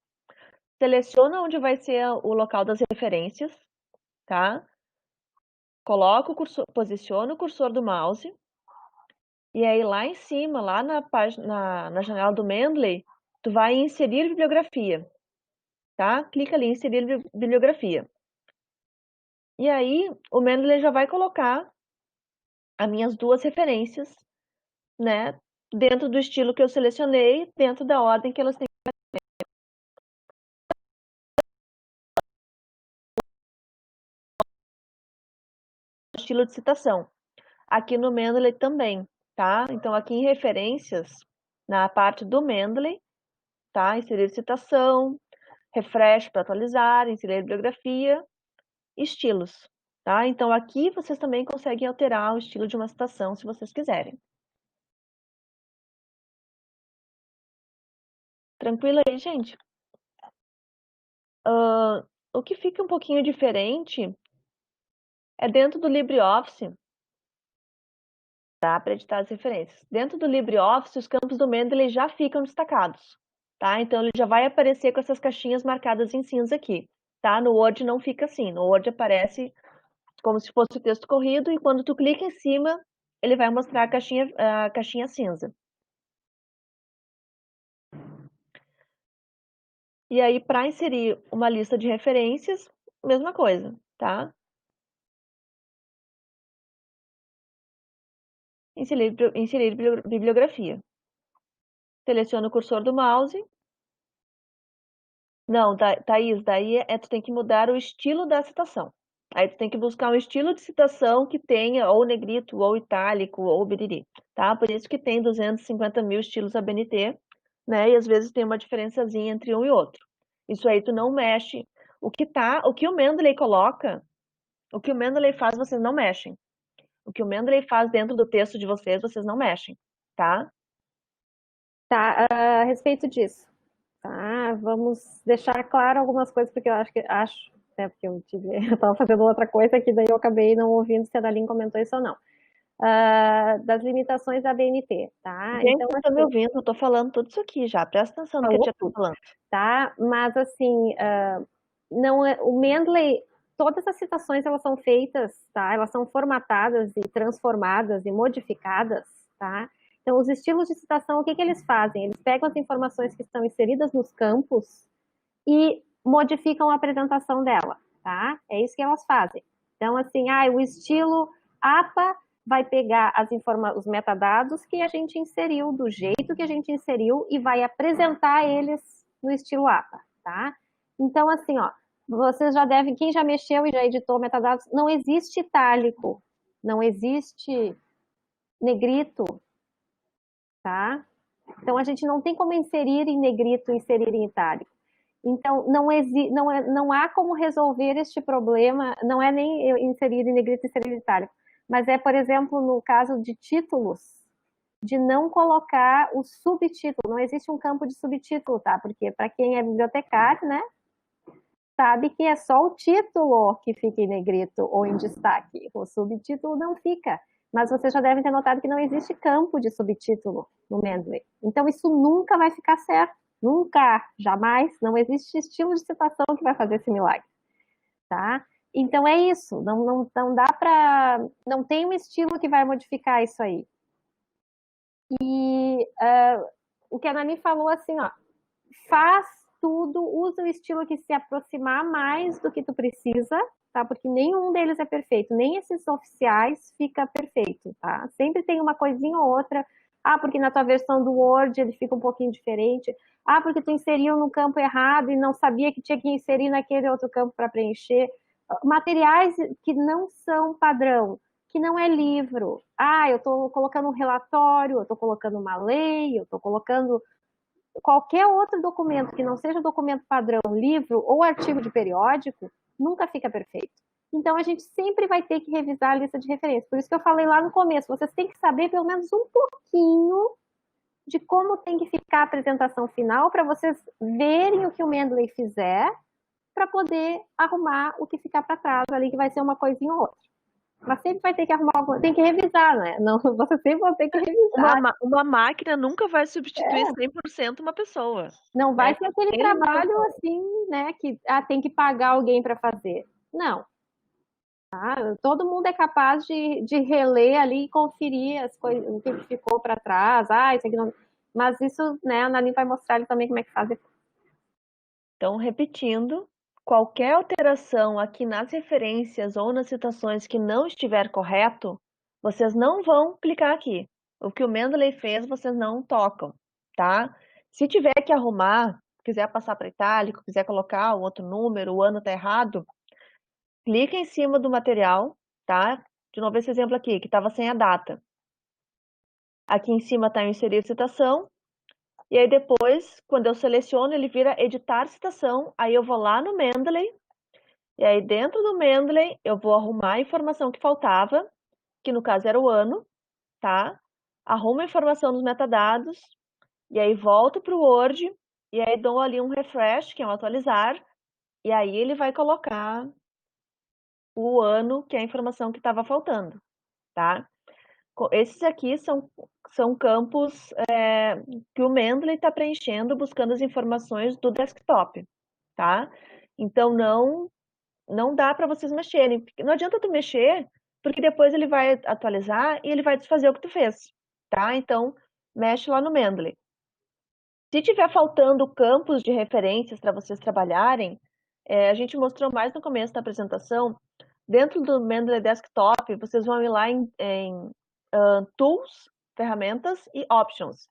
seleciona onde vai ser o local das referências, tá? Coloca o cursor, posiciona o cursor do mouse, e aí lá em cima, lá na página, na janela do Mendeley, tu vai inserir bibliografia, tá? Clica ali em inserir bibliografia. E aí o Mendeley já vai colocar as minhas duas referências, né? Dentro do estilo que eu selecionei, dentro da ordem que elas têm estilo de citação. Aqui no Mendeley também, tá? Então aqui em referências, na parte do Mendeley, tá? Inserir citação, refresh para atualizar, inserir bibliografia, estilos, tá? Então aqui vocês também conseguem alterar o estilo de uma citação se vocês quiserem. Tranquilo aí, gente? O que fica um pouquinho diferente é dentro do LibreOffice, tá? Para editar as referências. Dentro do LibreOffice, os campos do Mendeley já ficam destacados, tá? Então ele já vai aparecer com essas caixinhas marcadas em cinza aqui, tá? No Word não fica assim. No Word aparece como se fosse o texto corrido e quando tu clica em cima, ele vai mostrar a caixinha cinza. E aí, para inserir uma lista de referências, mesma coisa, tá? Inserir bibliografia. Seleciona o cursor do mouse. Não, Thaís, daí tu tem que mudar o estilo da citação. Aí tu tem que buscar um estilo de citação que tenha ou negrito, ou itálico, ou biriri, tá? Por isso que tem 250 mil estilos ABNT, né? E às vezes tem uma diferençazinha entre um e outro. Isso aí tu não mexe. O que o Mendeley coloca, o que o Mendeley faz, vocês não mexem. O que o Mendeley faz dentro do texto de vocês, vocês não mexem, tá? Tá, a respeito disso, tá? Vamos deixar claro algumas coisas, porque eu acho, né, porque eu estava fazendo outra coisa que daí eu acabei não ouvindo se a Daline comentou isso ou não. Das limitações da BNT, tá? Gente, Então, vocês estão me assim, ouvindo, eu tô falando tudo isso aqui já. Presta atenção no que a falou tia tá tudo, falando. tá? Mas, assim, não é, o Mendeley, todas as citações, elas são feitas, tá? Elas são formatadas e transformadas e modificadas, tá? Então, os estilos de citação, o que que eles fazem? Eles pegam as informações que estão inseridas nos campos e modificam a apresentação dela, tá? É isso que elas fazem. Então, assim, o estilo APA vai pegar os metadados que a gente inseriu, do jeito que a gente inseriu, e vai apresentar eles no estilo APA, tá? Então, assim, ó, vocês já devem, quem já mexeu e já editou metadados, não existe itálico, não existe negrito, tá? Então, a gente não tem como inserir em negrito, inserir em itálico. Então, não há como resolver este problema, não é nem eu inserir em negrito e inserir em itálico, mas é, por exemplo, no caso de títulos, de não colocar o subtítulo, não existe um campo de subtítulo, tá? Porque para quem é bibliotecário, né, sabe que é só o título que fica em negrito ou em destaque, o subtítulo não fica. Mas vocês já devem ter notado que não existe campo de subtítulo no Mendeley. Então isso nunca vai ficar certo. Nunca, jamais, não existe estilo de citação que vai fazer esse milagre, tá? Então é isso, não dá para, não tem um estilo que vai modificar isso aí. E o que a Nani falou assim, ó, faz tudo, usa o estilo que se aproximar mais do que tu precisa, tá? Porque nenhum deles é perfeito, nem esses oficiais fica perfeito, tá? Sempre tem uma coisinha ou outra. Ah, porque na tua versão do Word ele fica um pouquinho diferente. Ah, porque tu inseriu no campo errado e não sabia que tinha que inserir naquele outro campo para preencher. Materiais que não são padrão, que não é livro. Ah, eu estou colocando um relatório, eu estou colocando uma lei, eu estou colocando qualquer outro documento que não seja documento padrão, livro ou artigo de periódico, nunca fica perfeito. Então a gente sempre vai ter que revisar a lista de referências. Por isso que eu falei lá no começo, vocês têm que saber pelo menos um pouquinho de como tem que ficar a apresentação final para vocês verem o que o Mendeley fizer para poder arrumar o que ficar para trás ali, que vai ser uma coisinha ou outra. Mas sempre vai ter que arrumar alguma, tem que revisar, né? Não, você sempre vai ter que revisar. Uma máquina nunca vai substituir 100% uma pessoa. Não vai Né? ser aquele Tem trabalho limitação. assim, né, que tem que pagar alguém para fazer. Não. Tá? Todo mundo é capaz de reler ali e conferir as coisas, o que ficou para trás. Isso aqui não. Mas isso, né, a Nani vai mostrar ali também como é que faz. Então, repetindo, qualquer alteração aqui nas referências ou nas citações que não estiver correto, vocês não vão clicar aqui. O que o Mendeley fez, vocês não tocam, tá? Se tiver que arrumar, quiser passar para itálico, quiser colocar o outro número, o ano tá errado, clica em cima do material, tá? De novo esse exemplo aqui, que estava sem a data. Aqui em cima está inserir citação, e aí depois, quando eu seleciono, ele vira editar citação, aí eu vou lá no Mendeley, e aí dentro do Mendeley eu vou arrumar a informação que faltava, que no caso era o ano, tá? Arrumo a informação nos metadados, e aí volto para o Word, e aí dou ali um refresh, que é um atualizar, e aí ele vai colocar o ano, que é a informação que estava faltando, tá? Esses aqui são campos que o Mendeley está preenchendo, buscando as informações do desktop, tá? Então, não dá para vocês mexerem. Não adianta tu mexer, porque depois ele vai atualizar e ele vai desfazer o que tu fez, tá? Então, mexe lá no Mendeley. Se tiver faltando campos de referências para vocês trabalharem, a gente mostrou mais no começo da apresentação, dentro do Mendeley Desktop, vocês vão ir lá em Tools, Ferramentas e Options.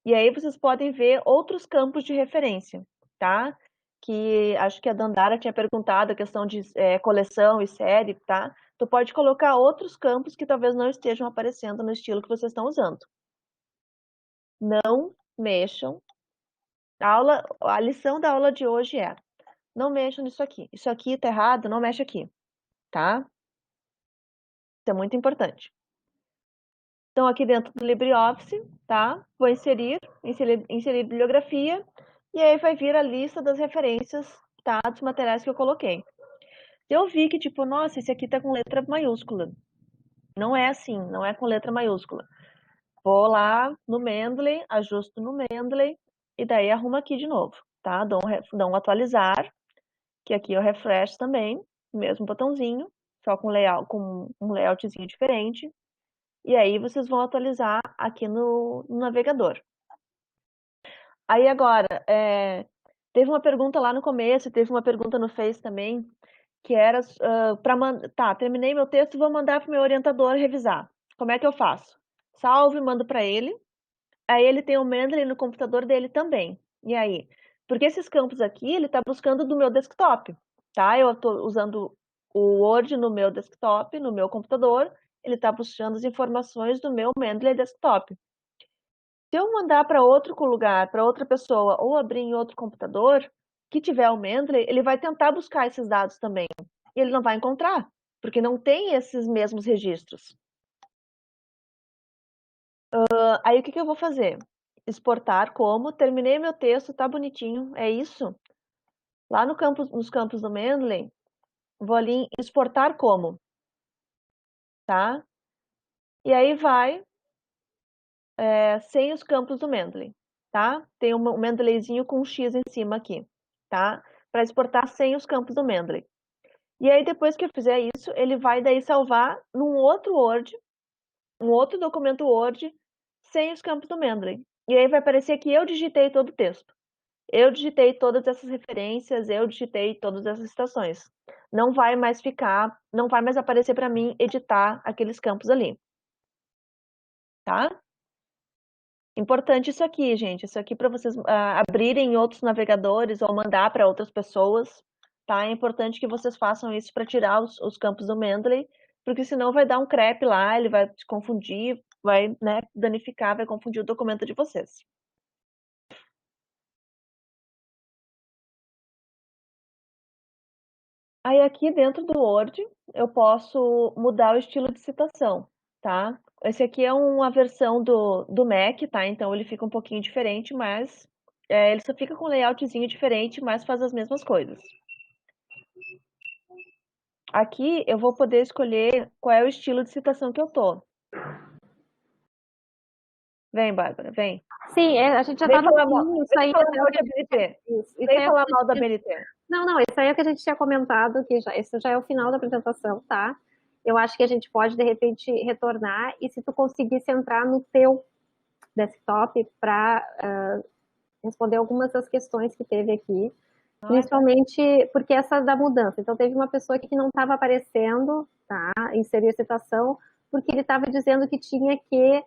E aí vocês podem ver outros campos de referência, tá? Que acho que a Dandara tinha perguntado a questão de coleção e série, tá? Tu pode colocar outros campos que talvez não estejam aparecendo no estilo que vocês estão usando. Não mexam. A lição da aula de hoje é: não mexam nisso aqui. Isso aqui tá errado, não mexe aqui, tá? Isso é muito importante. Então, aqui dentro do LibreOffice, tá? Vou inserir bibliografia, e aí vai vir a lista das referências, tá? Dos materiais que eu coloquei. Se eu vi que, tipo, nossa, esse aqui tá com letra maiúscula. Não é assim, não é com letra maiúscula. Vou lá no Mendeley, ajusto no Mendeley, e daí arrumo aqui de novo, tá? Dou um atualizar, que aqui eu refresh também, mesmo botãozinho, só com um layoutzinho diferente. E aí vocês vão atualizar aqui no navegador. Aí agora, teve uma pergunta lá no começo, teve uma pergunta no Face também, que era para mandar. Tá, terminei meu texto, vou mandar para o meu orientador revisar. Como é que eu faço? Salvo e mando para ele. Aí ele tem o Mendeley no computador dele também. E aí? Porque esses campos aqui, ele está buscando do meu desktop, tá? Eu estou usando o Word no meu desktop, no meu computador, ele está buscando as informações do meu Mendeley desktop. Se eu mandar para outro lugar, para outra pessoa, ou abrir em outro computador, que tiver o Mendeley, ele vai tentar buscar esses dados também. E ele não vai encontrar, porque não tem esses mesmos registros. Aí o que eu vou fazer? Exportar como, terminei meu texto, tá bonitinho, é isso. Lá nos campos do Mendeley, vou ali em exportar como, tá? E aí vai sem os campos do Mendeley, tá? Tem um Mendeleyzinho com um X em cima aqui, tá? Para exportar sem os campos do Mendeley. E aí depois que eu fizer isso, ele vai daí salvar num outro Word, um outro documento Word, sem os campos do Mendeley. E aí vai aparecer que eu digitei todo o texto. Eu digitei todas essas referências, eu digitei todas essas citações. Não vai mais aparecer para mim editar aqueles campos ali. Tá? Importante isso aqui, gente. Isso aqui para vocês abrirem outros navegadores ou mandar para outras pessoas. Tá? É importante que vocês façam isso para tirar os campos do Mendeley, porque senão vai dar um crepe lá, ele vai te confundir, vai, né, danificar, vai confundir o documento de vocês. Aí aqui dentro do Word eu posso mudar o estilo de citação, tá? Esse aqui é uma versão do Mac, tá? Então ele fica um pouquinho diferente, mas ele só fica com um layoutzinho diferente, mas faz as mesmas coisas. Aqui eu vou poder escolher qual é o estilo de citação que eu tô. Vem, Bárbara, vem. Sim, a gente já Vem estava falar mal, isso aí. falar mal de ABNT. Vem falar mal da ABNT. Não, isso aí é o que a gente tinha comentado, que esse já é o final da apresentação, tá? Eu acho que a gente pode, de repente, retornar, e se tu conseguisse entrar no teu desktop para responder algumas das questões que teve aqui, principalmente porque essa da mudança. Então, teve uma pessoa aqui que não estava aparecendo, tá? Inserir a citação, porque ele estava dizendo que tinha que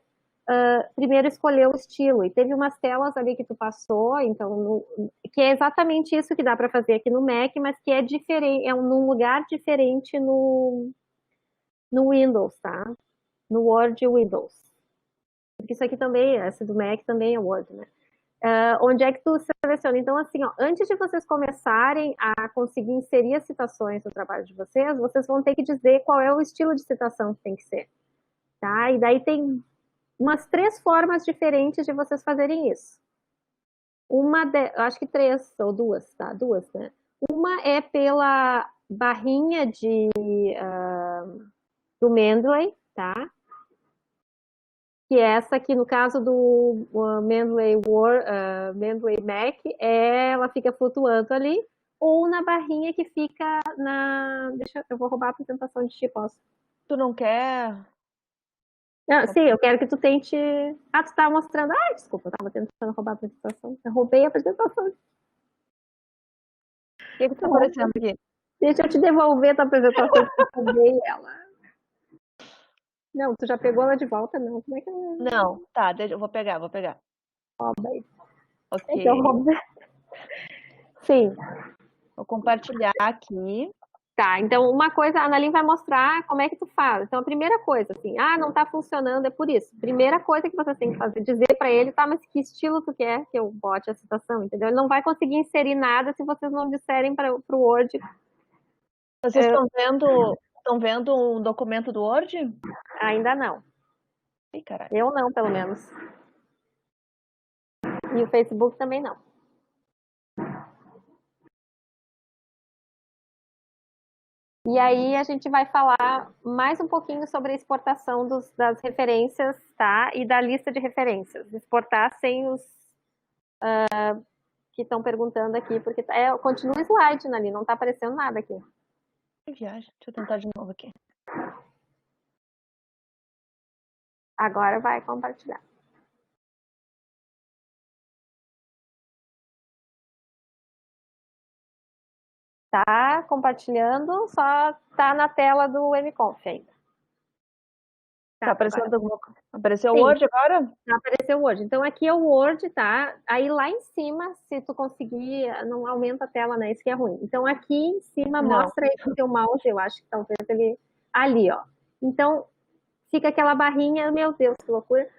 primeiro escolher o estilo. E teve umas telas ali que tu passou, então, que é exatamente isso que dá para fazer aqui no Mac, mas que é diferente, num lugar diferente no Windows, tá? No Word Windows. Porque isso aqui também, esse do Mac também é Word, né? Onde é que tu seleciona? Então, assim, ó, antes de vocês começarem a conseguir inserir as citações no trabalho de vocês vão ter que dizer qual é o estilo de citação que tem que ser, tá? E daí tem umas 3 formas diferentes de vocês fazerem isso. Acho que 3 ou 2, tá? 2, né? Uma é pela barrinha do Mendeley, tá? Que é essa aqui, no caso do Mendeley Mac, ela fica flutuando ali, ou na barrinha que fica eu vou roubar a apresentação de ti, posso? Tu não quer? Não, sim, eu quero que tu tente. Ah, tu tá mostrando. Ah, desculpa, eu tava tentando roubar a apresentação. Eu roubei a apresentação. O que tá aparecendo aqui? Deixa eu te devolver a tua apresentação, que eu roubei ela. Não, tu já pegou ela de volta, não? Como é que eu... Não, tá, eu vou pegar. Rouba aí. Ok. Então, sim. Vou compartilhar aqui. Tá, então uma coisa, a Annalyn vai mostrar como é que tu faz. Então, a primeira coisa, assim, não tá funcionando, é por isso. Primeira coisa que você tem que fazer, dizer para ele, tá, mas que estilo tu quer que eu bote a citação, entendeu? Ele não vai conseguir inserir nada se vocês não disserem para o Word. Vocês estão vendo um documento do Word? Ainda não. Ih, caralho. Eu não, pelo menos. E o Facebook também não. E aí a gente vai falar mais um pouquinho sobre a exportação das referências, tá? E da lista de referências. Exportar sem os que estão perguntando aqui, porque continua o slide, ali, não está aparecendo nada aqui. Que viagem. Deixa eu tentar de novo aqui. Agora vai compartilhar. Tá compartilhando, só tá na tela do MConf ainda. Tá aparecendo alguma coisa? Apareceu o Sim. Word agora? Apareceu o Word. Então aqui é o Word, tá? Aí lá em cima, se tu conseguir, não aumenta a tela, né? Isso que é ruim. Então aqui em cima mostra aí com o teu mouse, eu acho que talvez ele... Ali, ó. Então fica aquela barrinha, meu Deus, que loucura.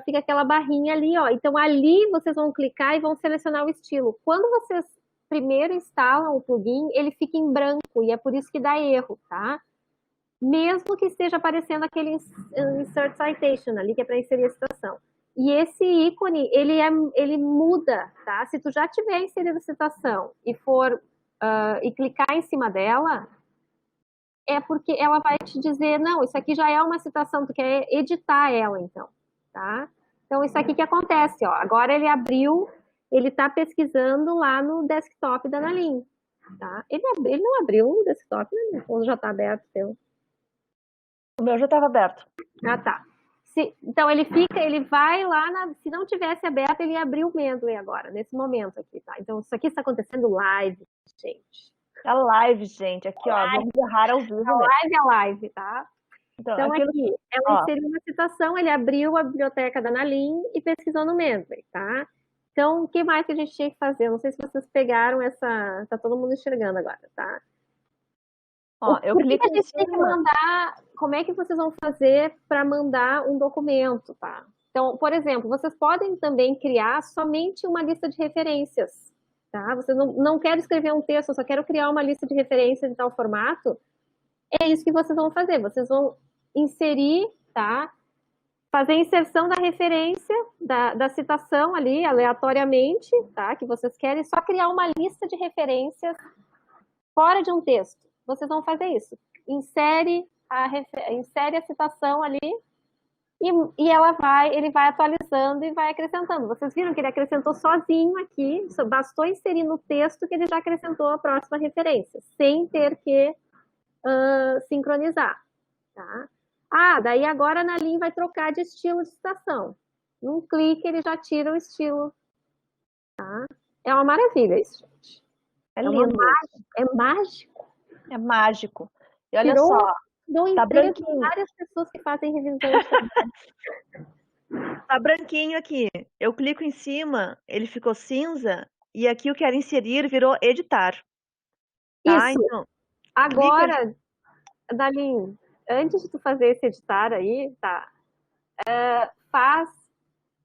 Fica aquela barrinha ali, ó. Então ali vocês vão clicar e vão selecionar o estilo. Quando vocês primeiro instalam o plugin, ele fica em branco e é por isso que dá erro, tá? Mesmo que esteja aparecendo aquele Insert Citation ali, que é para inserir a citação. E esse ícone, ele muda, tá? Se tu já tiver inserido a citação e for e clicar em cima dela, é porque ela vai te dizer, não, isso aqui já é uma citação, tu quer editar ela, então, tá? Então, isso aqui que acontece, ó. Agora ele abriu, ele está pesquisando lá no desktop da Analim, tá? Ele não abriu o desktop, né? Ou já está aberto, seu? O meu já estava aberto. Ah, tá. Então ele vai lá, se não tivesse aberto, ele ia abrir o Mendeley agora, nesse momento aqui, tá? Então isso aqui está acontecendo live, gente. A live, gente, aqui, ó, vamos errar ao vivo. A live, tá? Então aqui, ela inseriu uma citação, ele abriu a biblioteca da Analim e pesquisou no Mendeley, tá? Então, o que mais que a gente tinha que fazer? Não sei se vocês pegaram essa... Tá todo mundo enxergando agora, tá? Ó, eu clico a gente tem que mandar, como é que vocês vão fazer para mandar um documento, tá? Então, por exemplo, vocês podem também criar somente uma lista de referências, tá? Vocês não querem escrever um texto, eu só quero criar uma lista de referências em tal formato. É isso que vocês vão fazer. Vocês vão inserir, tá? Fazer a inserção da referência, da citação ali, aleatoriamente, tá? Que vocês querem, só criar uma lista de referências fora de um texto. Vocês vão fazer isso. Insere a citação ali e ele vai atualizando e vai acrescentando. Vocês viram que ele acrescentou sozinho aqui, bastou inserir no texto que ele já acrescentou a próxima referência, sem ter que sincronizar. Tá? Daí agora a Analim vai trocar de estilo de citação. Num clique ele já tira o estilo. Tá? É uma maravilha isso, gente. É lindo. É mágico. É mágico. E olha só, tá branquinho. Várias pessoas que fazem revisões. Tá branquinho aqui. Eu clico em cima, ele ficou cinza, e aqui eu quero inserir virou editar. Tá? Isso. Então, agora, Dalim, antes de tu fazer esse editar aí, tá? Faz,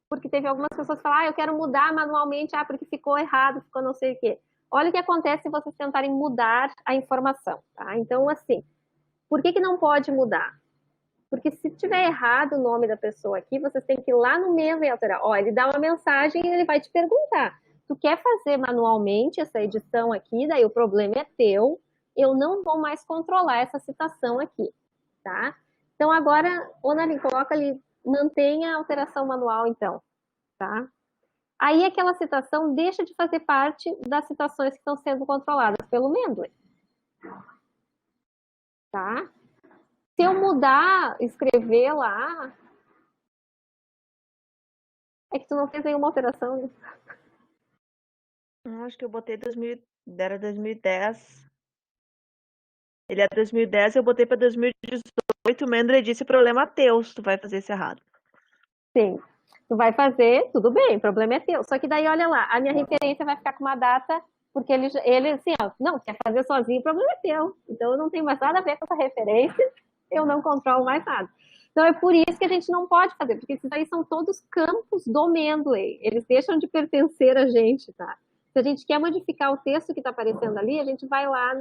porque teve algumas pessoas que falaram, eu quero mudar manualmente, porque ficou errado, ficou não sei o quê. Olha o que acontece se vocês tentarem mudar a informação, tá? Então, assim, por que não pode mudar? Porque se tiver errado o nome da pessoa aqui, vocês têm que ir lá no Mendeley e alterar. Ó, ele dá uma mensagem e ele vai te perguntar. Tu quer fazer manualmente essa edição aqui? Daí o problema é teu. Eu não vou mais controlar essa citação aqui, tá? Então agora, Analim, coloca ali, mantenha a alteração manual então, tá? Aí aquela citação deixa de fazer parte das citações que estão sendo controladas pelo Mendeley. Tá? Se eu mudar, escrever lá... É que tu não fez nenhuma alteração, né? Acho que eu botei era 2010. Ele é 2010, eu botei para 2018. O Mendeley disse problema teu se tu vai fazer isso errado. Sim. Tu vai fazer, tudo bem, o problema é teu. Só que daí, olha lá, a minha referência vai ficar com uma data, porque ele assim, ó, não, quer fazer sozinho, o problema é teu. Então, eu não tenho mais nada a ver com essa referência, eu não controlo mais nada. Então, é por isso que a gente não pode fazer, porque esses aí são todos campos do Mendeley. Eles deixam de pertencer a gente, tá? Se a gente quer modificar o texto que está aparecendo ali, a gente vai lá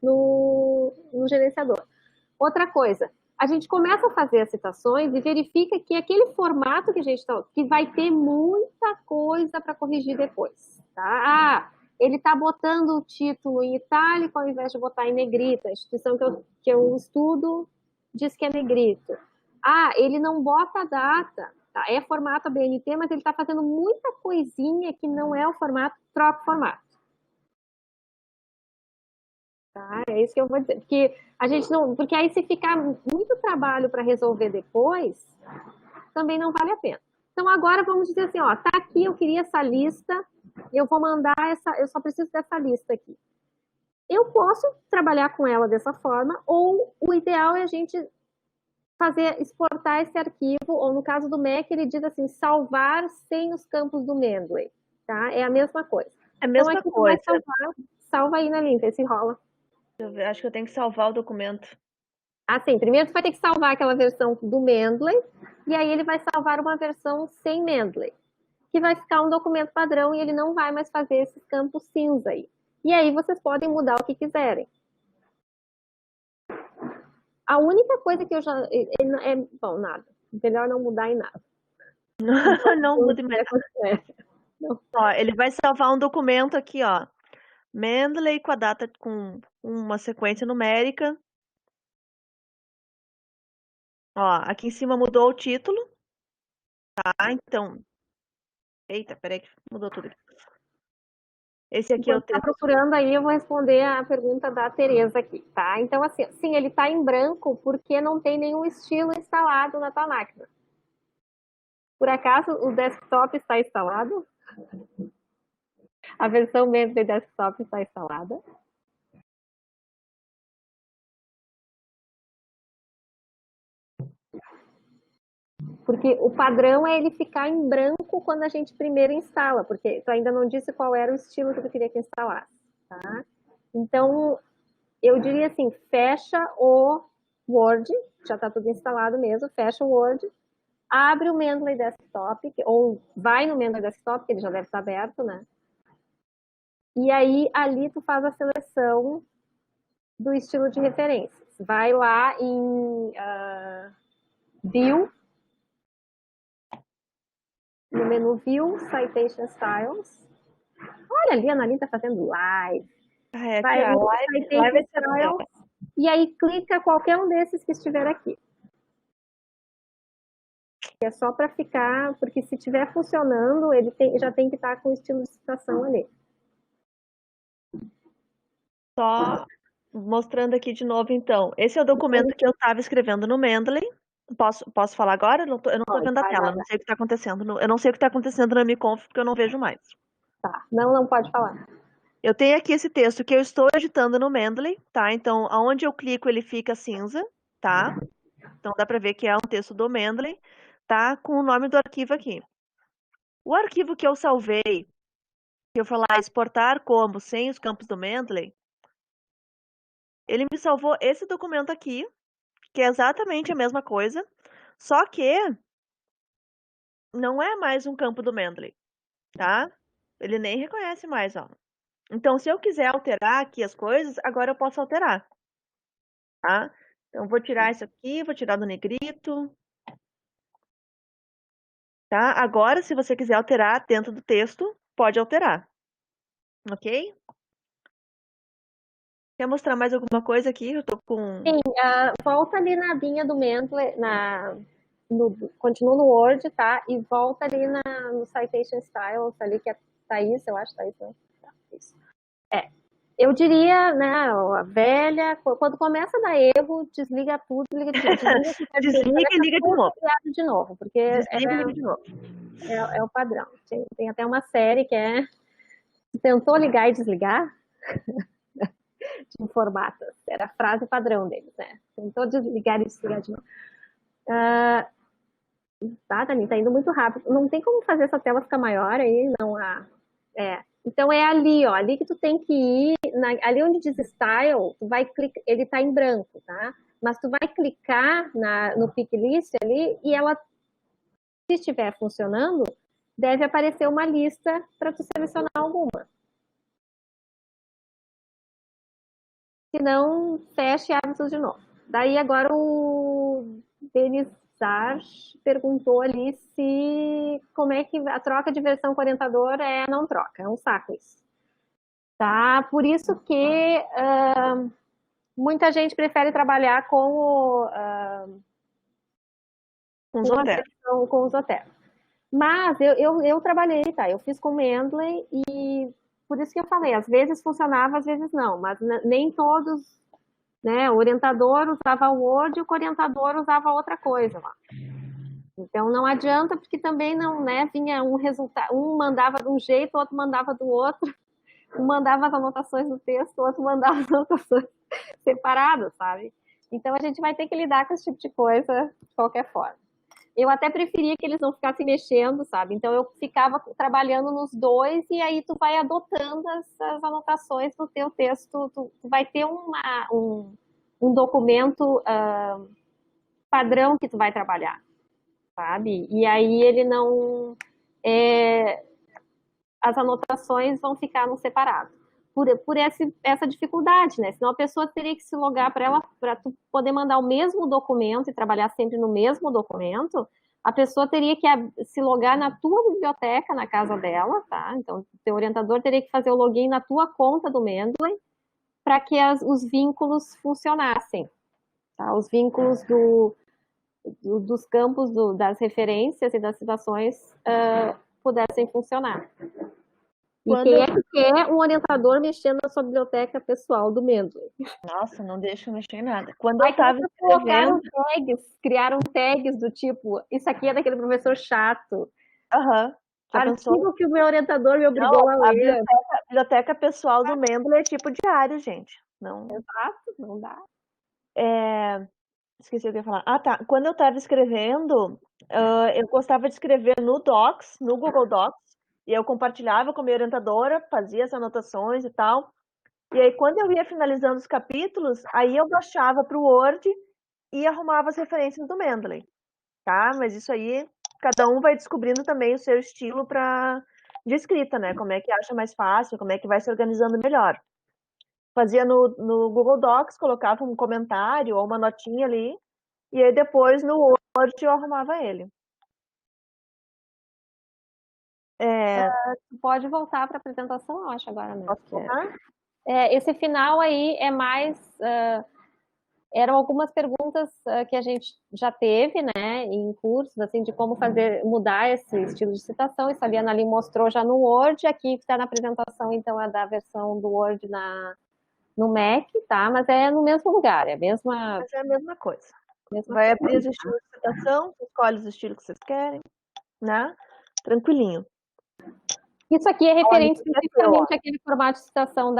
no gerenciador. Outra coisa, a gente começa a fazer as citações e verifica que aquele formato que a gente está, que vai ter muita coisa para corrigir depois, tá? Ah, ele está botando o título em itálico ao invés de botar em negrito. A instituição que eu estudo diz que é negrito. Ah, ele não bota a data, tá? É formato ABNT, mas ele está fazendo muita coisinha que não é o formato, troca o formato. Tá? É isso que eu vou dizer. Porque a gente não. Porque aí, se ficar muito trabalho para resolver depois, também não vale a pena. Então, agora vamos dizer assim: ó, tá aqui, eu queria essa lista, eu vou mandar essa, eu só preciso dessa lista aqui. Eu posso trabalhar com ela dessa forma, ou o ideal é a gente fazer, exportar esse arquivo, ou no caso do Mac, ele diz assim, salvar sem os campos do Mendeley, tá? É a mesma coisa. É a mesma então, aqui coisa. Tu vai salvar, salva aí na linha, se rola. Eu acho que eu tenho que salvar o documento. Assim, primeiro tu vai ter que salvar aquela versão do Mendeley, e aí ele vai salvar uma versão sem Mendeley, que vai ficar um documento padrão e ele não vai mais fazer esses campos cinza aí. E aí vocês podem mudar o que quiserem. A única coisa que eu já... bom, nada. Melhor não mudar em nada. Não mude mais nada. Ó, ele vai salvar um documento aqui, ó. Mendeley com a data com uma sequência numérica. Ó, aqui em cima mudou o título. Tá, então. Eita, peraí que mudou tudo aqui. Esse aqui é o Enquanto tá texto. procurando aí, eu vou responder a pergunta da Tereza aqui, tá? Então, assim, sim, ele tá em branco porque não tem nenhum estilo instalado na tua máquina. Por acaso o desktop está instalado? A versão mesmo do desktop está instalada? Porque o padrão é ele ficar em branco quando a gente primeiro instala, porque tu ainda não disse qual era o estilo que tu queria que instalasse, tá? Então, eu diria assim, fecha o Word, já está tudo instalado mesmo, fecha o Word, abre o Mendeley Desktop, ou vai no Mendeley Desktop, que ele já deve estar aberto, né? E aí, ali tu faz a seleção do estilo de referências. Vai lá em View, no menu View, Citation Styles. Olha ali, a Ana está fazendo live. É, Vai aqui, ali, ó. Citation Styles, e aí clica qualquer um desses que estiver aqui. É só para ficar, porque se estiver funcionando, ele já tem que estar com o estilo de citação ali. Só mostrando aqui de novo, então. Esse é o documento que eu estava escrevendo no Mendeley. Posso falar agora? Eu não tô vendo a tela, não sei o que está acontecendo. Eu não sei o que está acontecendo na MiConf, porque eu não vejo mais. Tá, não pode falar. Eu tenho aqui esse texto que eu estou editando no Mendeley, tá? Então, aonde eu clico, ele fica cinza, tá? Então, dá para ver que é um texto do Mendeley, tá? Com o nome do arquivo aqui. O arquivo que eu salvei, que eu falar exportar como sem os campos do Mendeley, ele me salvou esse documento aqui, que é exatamente a mesma coisa, só que não é mais um campo do Mendeley, tá? Ele nem reconhece mais, ó. Então, se eu quiser alterar aqui as coisas, agora eu posso alterar, tá? Então, vou tirar isso aqui, vou tirar do negrito, tá? Agora, se você quiser alterar dentro do texto, pode alterar, ok? Quer mostrar mais alguma coisa aqui? Eu tô com... Sim, volta ali na abinha do Mendeley, continua no Word, tá? E volta ali no Citation Styles, ali que é Thaís, eu acho, Thaís, né? Tá, isso. Eu diria, né, a velha, quando começa a dar erro, desliga tudo, liga de novo. Desliga e liga de novo. De novo, porque Desliga e liga de novo. é o padrão. Tem até uma série que tentou ligar e desligar de informatas. Era a frase padrão deles, né? Tentou desligar e desligar de novo. Tá, Dani, tá indo muito rápido. Não tem como fazer essa tela ficar maior aí, não há. Então é ali, ó, ali que tu tem que ir, ali onde diz Style, tu vai clicar, ele tá em branco, tá? Mas tu vai clicar no Pick List ali e ela, se estiver funcionando, deve aparecer uma lista para tu selecionar alguma. Se não, fecha e abre tudo de novo. Daí agora o Denis perguntou ali se como é que a troca de versão com o orientador não troca, é um saco isso. Tá? Por isso que muita gente prefere trabalhar Com os hotéis. com os hotéis. Mas eu trabalhei, tá? Eu fiz com Mendeley e por isso que eu falei, às vezes funcionava, às vezes não, mas nem todos, né? O orientador usava o Word e o orientador usava outra coisa lá. Então não adianta, porque também não, né? Vinha um resultado, um mandava de um jeito, o outro mandava do outro, um mandava as anotações no texto, o outro mandava as anotações separadas, sabe? Então a gente vai ter que lidar com esse tipo de coisa de qualquer forma. Eu até preferia que eles não ficassem mexendo, sabe? Então eu ficava trabalhando nos dois e aí tu vai adotando as anotações no teu texto. Tu vai ter um documento padrão que tu vai trabalhar, sabe? E aí ele não... as anotações vão ficar no separado. Por essa dificuldade, né? Senão a pessoa teria que se logar para tu poder mandar o mesmo documento e trabalhar sempre no mesmo documento, a pessoa teria que se logar na tua biblioteca, na casa dela, tá? Então, o teu orientador teria que fazer o login na tua conta do Mendeley para que os vínculos funcionassem, tá? Os vínculos dos campos, das referências e das citações pudessem funcionar. E Quando quem eu... é que quer um orientador mexendo na sua biblioteca pessoal do Mendeley? Nossa, não deixa eu mexer em nada. Quando eu estava colocaram escrevendo... criaram tags do tipo, isso aqui é daquele professor chato. Aham. Já pensou? Artigo que o meu orientador me obrigou Não, a a ler. biblioteca pessoal do Mendeley é tipo diário, gente. Não... Exato, não dá. Esqueci o que eu ia falar. Ah, tá. Quando eu estava escrevendo, eu gostava de escrever no Docs, no Google Docs, e eu compartilhava com a minha orientadora, fazia as anotações e tal. E aí, quando eu ia finalizando os capítulos, aí eu baixava para o Word e arrumava as referências do Mendeley, tá? Mas isso aí, cada um vai descobrindo também o seu estilo de escrita, né? Como é que acha mais fácil, como é que vai se organizando melhor. Fazia no Google Docs, colocava um comentário ou uma notinha ali, e aí depois no Word eu arrumava ele. Tu pode voltar para a apresentação, eu acho, agora mesmo. Posso colocar? Esse final aí é mais... eram algumas perguntas que a gente já teve, né, em cursos, assim, de como mudar esse estilo de citação. Isso a Liana ali mostrou já no Word. Aqui que está na apresentação, então, é da versão do Word no Mac, tá? Mas é no mesmo lugar, é a mesma... Mas é a mesma coisa. mesma Vai coisa, abrir os estilos de citação, escolhe os estilos que vocês querem, né? Tranquilinho. Isso aqui é referente Olha, especificamente àquele formato de citação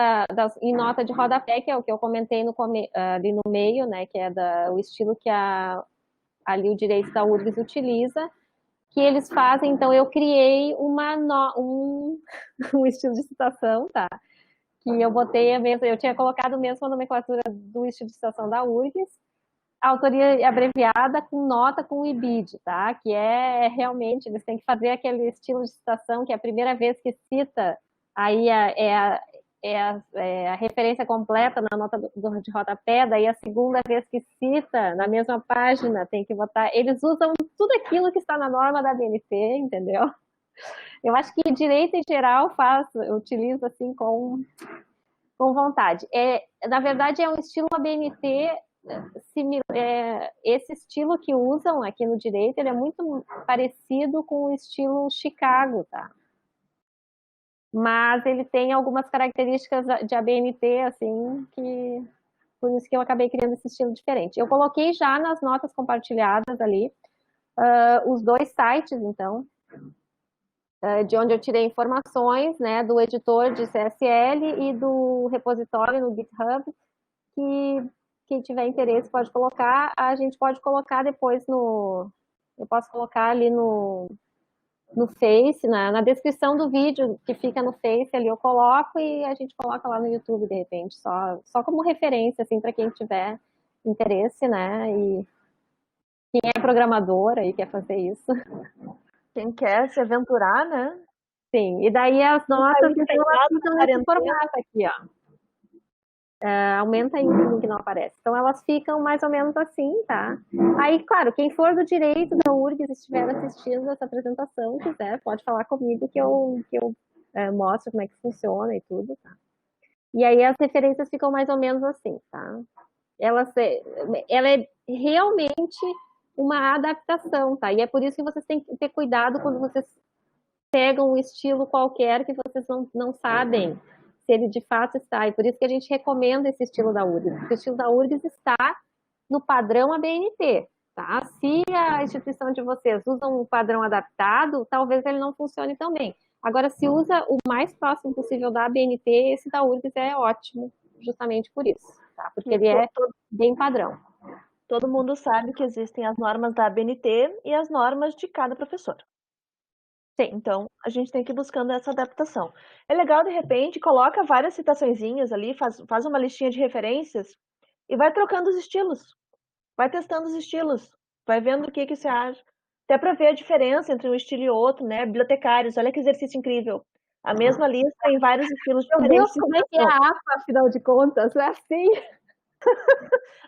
em nota de rodapé, que é o que eu comentei ali no meio, né? Que é o estilo que ali o direito da URGS utiliza, que eles fazem. Então, eu criei um estilo de citação, tá? Que eu botei eu tinha colocado mesmo a nomenclatura do estilo de citação da URGS, autoria abreviada com nota com IBID, tá? Que realmente, eles têm que fazer aquele estilo de citação que é a primeira vez que cita, aí a referência completa na nota de rodapé, daí a segunda vez que cita, na mesma página, tem que botar... Eles usam tudo aquilo que está na norma da BNT, entendeu? Eu acho que direito em geral utiliza assim com vontade. Na verdade, é um estilo ABNT esse estilo que usam aqui no direito, ele é muito parecido com o estilo Chicago, tá? Mas ele tem algumas características de ABNT, assim, que por isso que eu acabei criando esse estilo diferente. Eu coloquei já nas notas compartilhadas ali os dois sites, então, de onde eu tirei informações, né, do editor de CSL e do repositório no GitHub, que quem tiver interesse pode colocar. A gente pode colocar depois eu posso colocar ali no Face, na descrição do vídeo que fica no Face, ali eu coloco e a gente coloca lá no YouTube, de repente, só como referência, assim, para quem tiver interesse, né, e quem é programador aí quer fazer isso. Quem quer se aventurar, né? Sim, e daí as notas, então, elas ficam nesse formato aqui, ó. aumenta ainda o link que não aparece. Então, elas ficam mais ou menos assim, tá? Aí, claro, quem for do direito da URGS estiver assistindo essa apresentação, quiser, pode falar comigo que eu mostro como é que funciona e tudo, tá? E aí as referências ficam mais ou menos assim, tá? Ela é realmente uma adaptação, tá? E é por isso que vocês têm que ter cuidado quando vocês pegam um estilo qualquer que vocês não sabem se ele de fato está. E por isso que a gente recomenda esse estilo da URGS, porque o estilo da URGS está no padrão ABNT, tá? Se a instituição de vocês usa um padrão adaptado, talvez ele não funcione tão bem. Agora, se usa o mais próximo possível da ABNT, esse da URGS é ótimo, justamente por isso, tá? Porque ele é bem padrão. Todo mundo sabe que existem as normas da ABNT e as normas de cada professor. Sim. Então, a gente tem que ir buscando essa adaptação. É legal, de repente, coloca várias citaçõezinhas ali, faz uma listinha de referências e vai trocando os estilos. Vai testando os estilos. Vai vendo o que você acha. Até para ver a diferença entre um estilo e outro, né? Bibliotecários, olha que exercício incrível. A mesma lista tem vários estilos Meu diferentes. Deus, como é que é a APA, afinal de contas? É assim?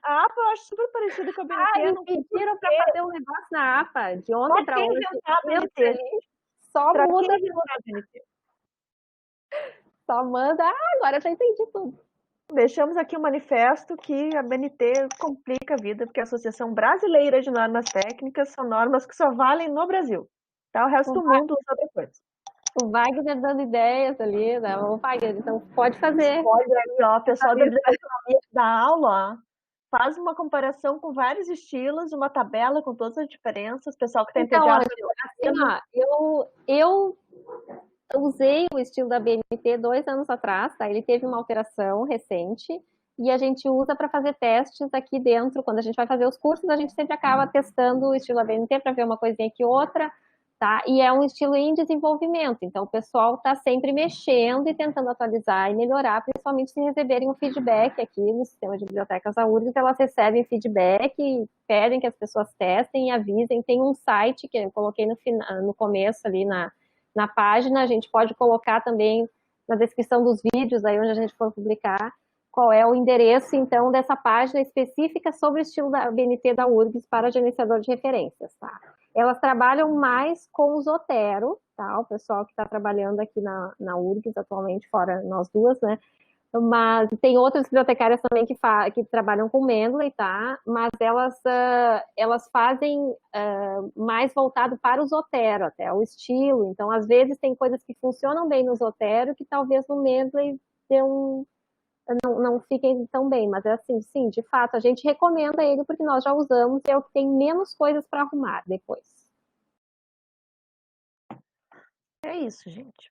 A APA eu acho super parecido com a BNT. Me pediram para fazer um negócio na APA, de ontem para Quem hoje. inventar a BNT? Só Para muda, quem inventar a BNT? só manda. Agora eu já entendi tudo. Deixamos aqui o manifesto que a BNT complica a vida, porque a Associação Brasileira de Normas Técnicas são normas que só valem no Brasil. Tá? O resto do mundo usa outra coisa. O Wagner dando ideias ali, né? O Wagner, então pode fazer. Pode aí, ó, o pessoal da biblioteconomia da aula, ó, faz uma comparação com vários estilos, uma tabela com todas as diferenças, pessoal que está Então, integrado. assim, ó, eu usei o estilo da BNT 2 anos atrás, tá? Ele teve uma alteração recente e a gente usa para fazer testes aqui dentro. Quando a gente vai fazer os cursos, a gente sempre acaba testando o estilo da BNT para ver uma coisinha aqui outra, tá? E é um estilo em desenvolvimento, então o pessoal está sempre mexendo e tentando atualizar e melhorar, principalmente se receberem um feedback aqui no sistema de bibliotecas da URGS, elas recebem feedback e pedem que as pessoas testem e avisem. Tem um site que eu coloquei no começo ali na página, a gente pode colocar também na descrição dos vídeos, aí onde a gente for publicar, qual é o endereço, então, dessa página específica sobre o estilo da BNT da URGS para gerenciador de referências, tá? Elas trabalham mais com o Zotero, tá? O pessoal que está trabalhando aqui na URGS atualmente, fora nós duas, né? Mas tem outras bibliotecárias também que trabalham com Mendeley, tá? Mas elas fazem mais voltado para o Zotero, até o estilo. Então, às vezes, tem coisas que funcionam bem no Zotero que talvez no Mendeley não fiquem tão bem. Mas é assim, sim, de fato, a gente recomenda ele porque nós já usamos e é o que tem menos coisas para arrumar depois. É isso, gente.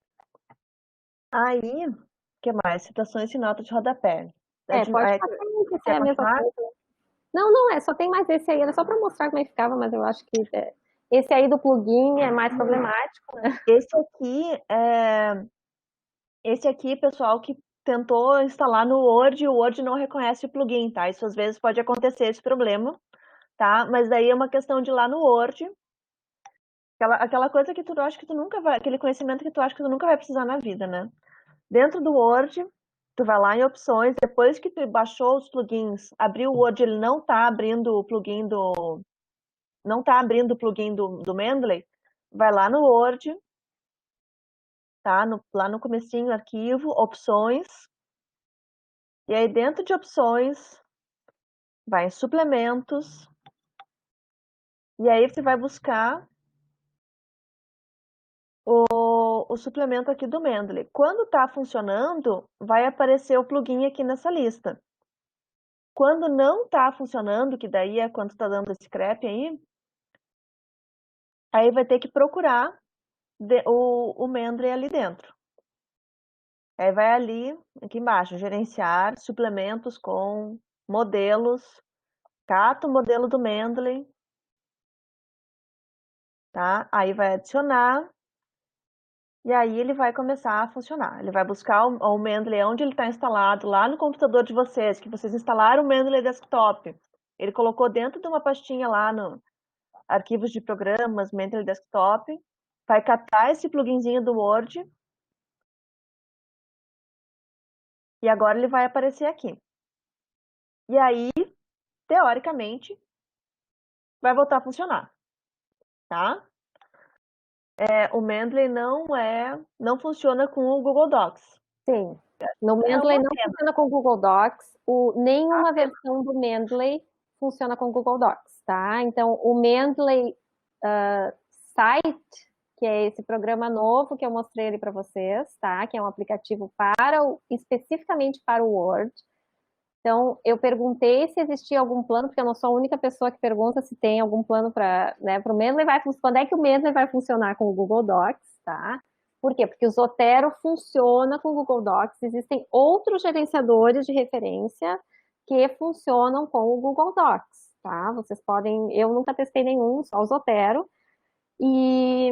Aí, o que mais? Citações e notas de rodapé. Pode passar, esse é a mesma coisa. Não, só tem mais esse aí, era só para mostrar como é que ficava, mas eu acho que esse aí do plugin é mais problemático, né? Esse aqui, pessoal, que tentou instalar no Word e o Word não reconhece o plugin, tá? Isso às vezes pode acontecer esse problema, tá? Mas daí é uma questão de ir lá no Word, aquela coisa que tu acha que tu nunca vai, aquele conhecimento que tu acha que tu nunca vai precisar na vida, né? Dentro do Word, tu vai lá em opções, depois que tu baixou os plugins, abriu o Word, ele não tá abrindo o plugin do Mendeley, vai lá no Word, tá? Lá no comecinho, arquivo, opções, e aí dentro de opções, vai em suplementos, e aí você vai buscar o suplemento aqui do Mendeley. Quando está funcionando, vai aparecer o plugin aqui nessa lista. Quando não está funcionando, que daí é quando está dando esse crepe aí vai ter que procurar o Mendeley ali dentro. Aí vai ali, aqui embaixo, gerenciar suplementos com modelos, cata o modelo do Mendeley, tá? Aí vai adicionar, e aí ele vai começar a funcionar. Ele vai buscar o Mendeley onde ele está instalado, lá no computador de vocês, que vocês instalaram o Mendeley Desktop. Ele colocou dentro de uma pastinha lá no arquivos de programas, Mendeley Desktop, vai catar esse pluginzinho do Word, e agora ele vai aparecer aqui. E aí, teoricamente, vai voltar a funcionar, tá? O Mendeley não funciona com o Google Docs. Sim. No É Mendeley uma não pena. funciona com o Google Docs. Nenhuma versão do Mendeley funciona com o Google Docs, tá? Então, o Mendeley Site, que é esse programa novo que eu mostrei ali para vocês, tá? Que é um aplicativo especificamente para o Word. Então, eu perguntei se existia algum plano, porque eu não sou a única pessoa que pergunta se tem algum plano para, né, o Mendeley quando é que o Mendeley vai funcionar com o Google Docs, tá? Por quê? Porque o Zotero funciona com o Google Docs, existem outros gerenciadores de referência que funcionam com o Google Docs, tá? Vocês podem, eu nunca testei nenhum, só o Zotero, e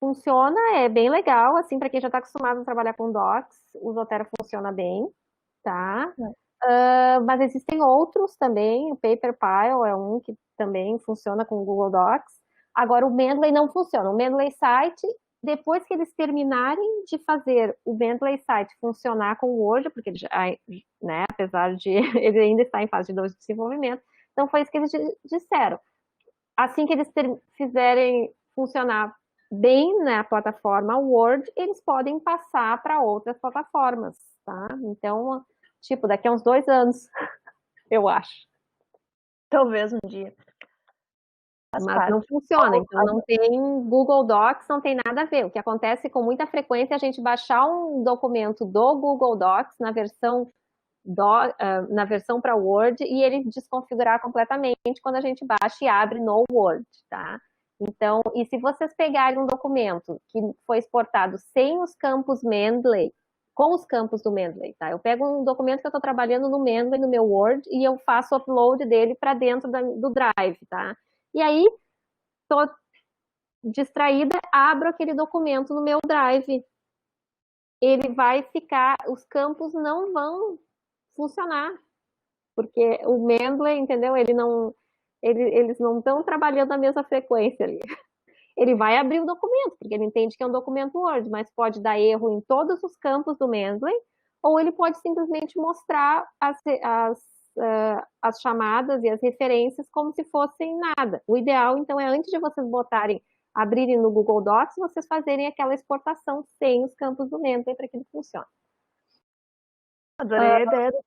funciona, é bem legal, assim, para quem já está acostumado a trabalhar com Docs, o Zotero funciona bem, tá? Mas existem outros também, o PaperPile é um que também funciona com o Google Docs. Agora, o Mendeley não funciona. O Mendeley Site, depois que eles terminarem de fazer o Mendeley Site funcionar com o Word, porque ele já, né, apesar de ele ainda estar em fase de desenvolvimento, então foi isso que eles disseram. Assim que eles fizerem funcionar bem na plataforma Word, eles podem passar para outras plataformas, tá? Então, tipo, daqui a uns 2 anos, eu acho. Talvez um dia. Mas não funciona, então não tem Google Docs, não tem nada a ver. O que acontece com muita frequência é a gente baixar um documento do Google Docs na versão para Word e ele desconfigurar completamente quando a gente baixa e abre no Word, tá? Então, e se vocês pegarem um documento que foi exportado sem os campos Mendeley, com os campos do Mendeley, tá? Eu pego um documento que eu estou trabalhando no Mendeley, no meu Word, e eu faço o upload dele para dentro do Drive, tá? E aí, estou distraída, abro aquele documento no meu Drive. Ele vai ficar, os campos não vão funcionar, porque o Mendeley, entendeu? Eles não estão trabalhando a mesma frequência ali. Ele vai abrir o documento, porque ele entende que é um documento Word, mas pode dar erro em todos os campos do Mendeley, ou ele pode simplesmente mostrar as chamadas e as referências como se fossem nada. O ideal, então, é antes de vocês abrirem no Google Docs, vocês fazerem aquela exportação sem os campos do Mendeley para que ele funcione. Adorei a ideia do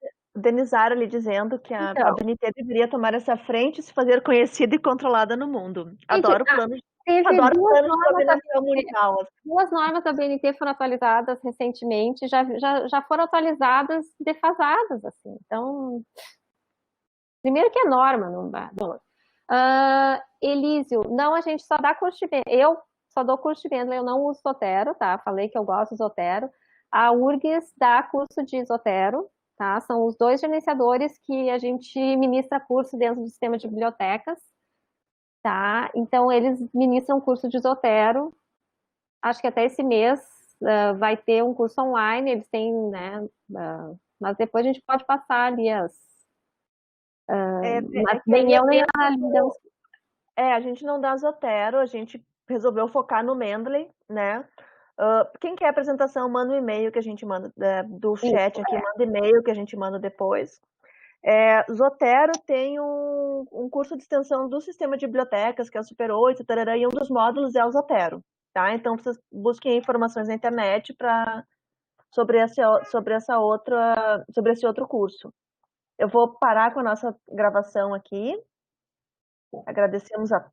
Denizar ali dizendo que a Então, BNT deveria tomar essa frente e se fazer conhecida e controlada no mundo. gente, teve Adoro duas planos de normas da dominação BNT, mundial. duas normas da BNT foram atualizadas recentemente, já foram atualizadas defasadas, assim. Então, primeiro que é norma, não dá. Elísio, não, a gente só dá curso de Mendeley. Eu só dou curso de Mendeley, eu não uso Zotero, tá? Falei que eu gosto de Zotero. A URGS dá curso de Zotero, tá? São os dois gerenciadores que a gente ministra curso dentro do sistema de bibliotecas, tá? Então, eles ministram curso de Zotero. Acho que até esse mês vai ter um curso online, eles têm, né? Mas depois a gente pode passar ali mas nem eu nem a Linda. A gente não dá Zotero, a gente resolveu focar no Mendeley, né? Quem quer apresentação, manda um e-mail que a gente manda do chat aqui, manda e-mail que a gente manda depois. Zotero tem um curso de extensão do sistema de bibliotecas, que é o Super 8, tarará, e um dos módulos é o Zotero, tá? Então, vocês busquem informações na internet sobre esse outro curso. Eu vou parar com a nossa gravação aqui. Agradecemos a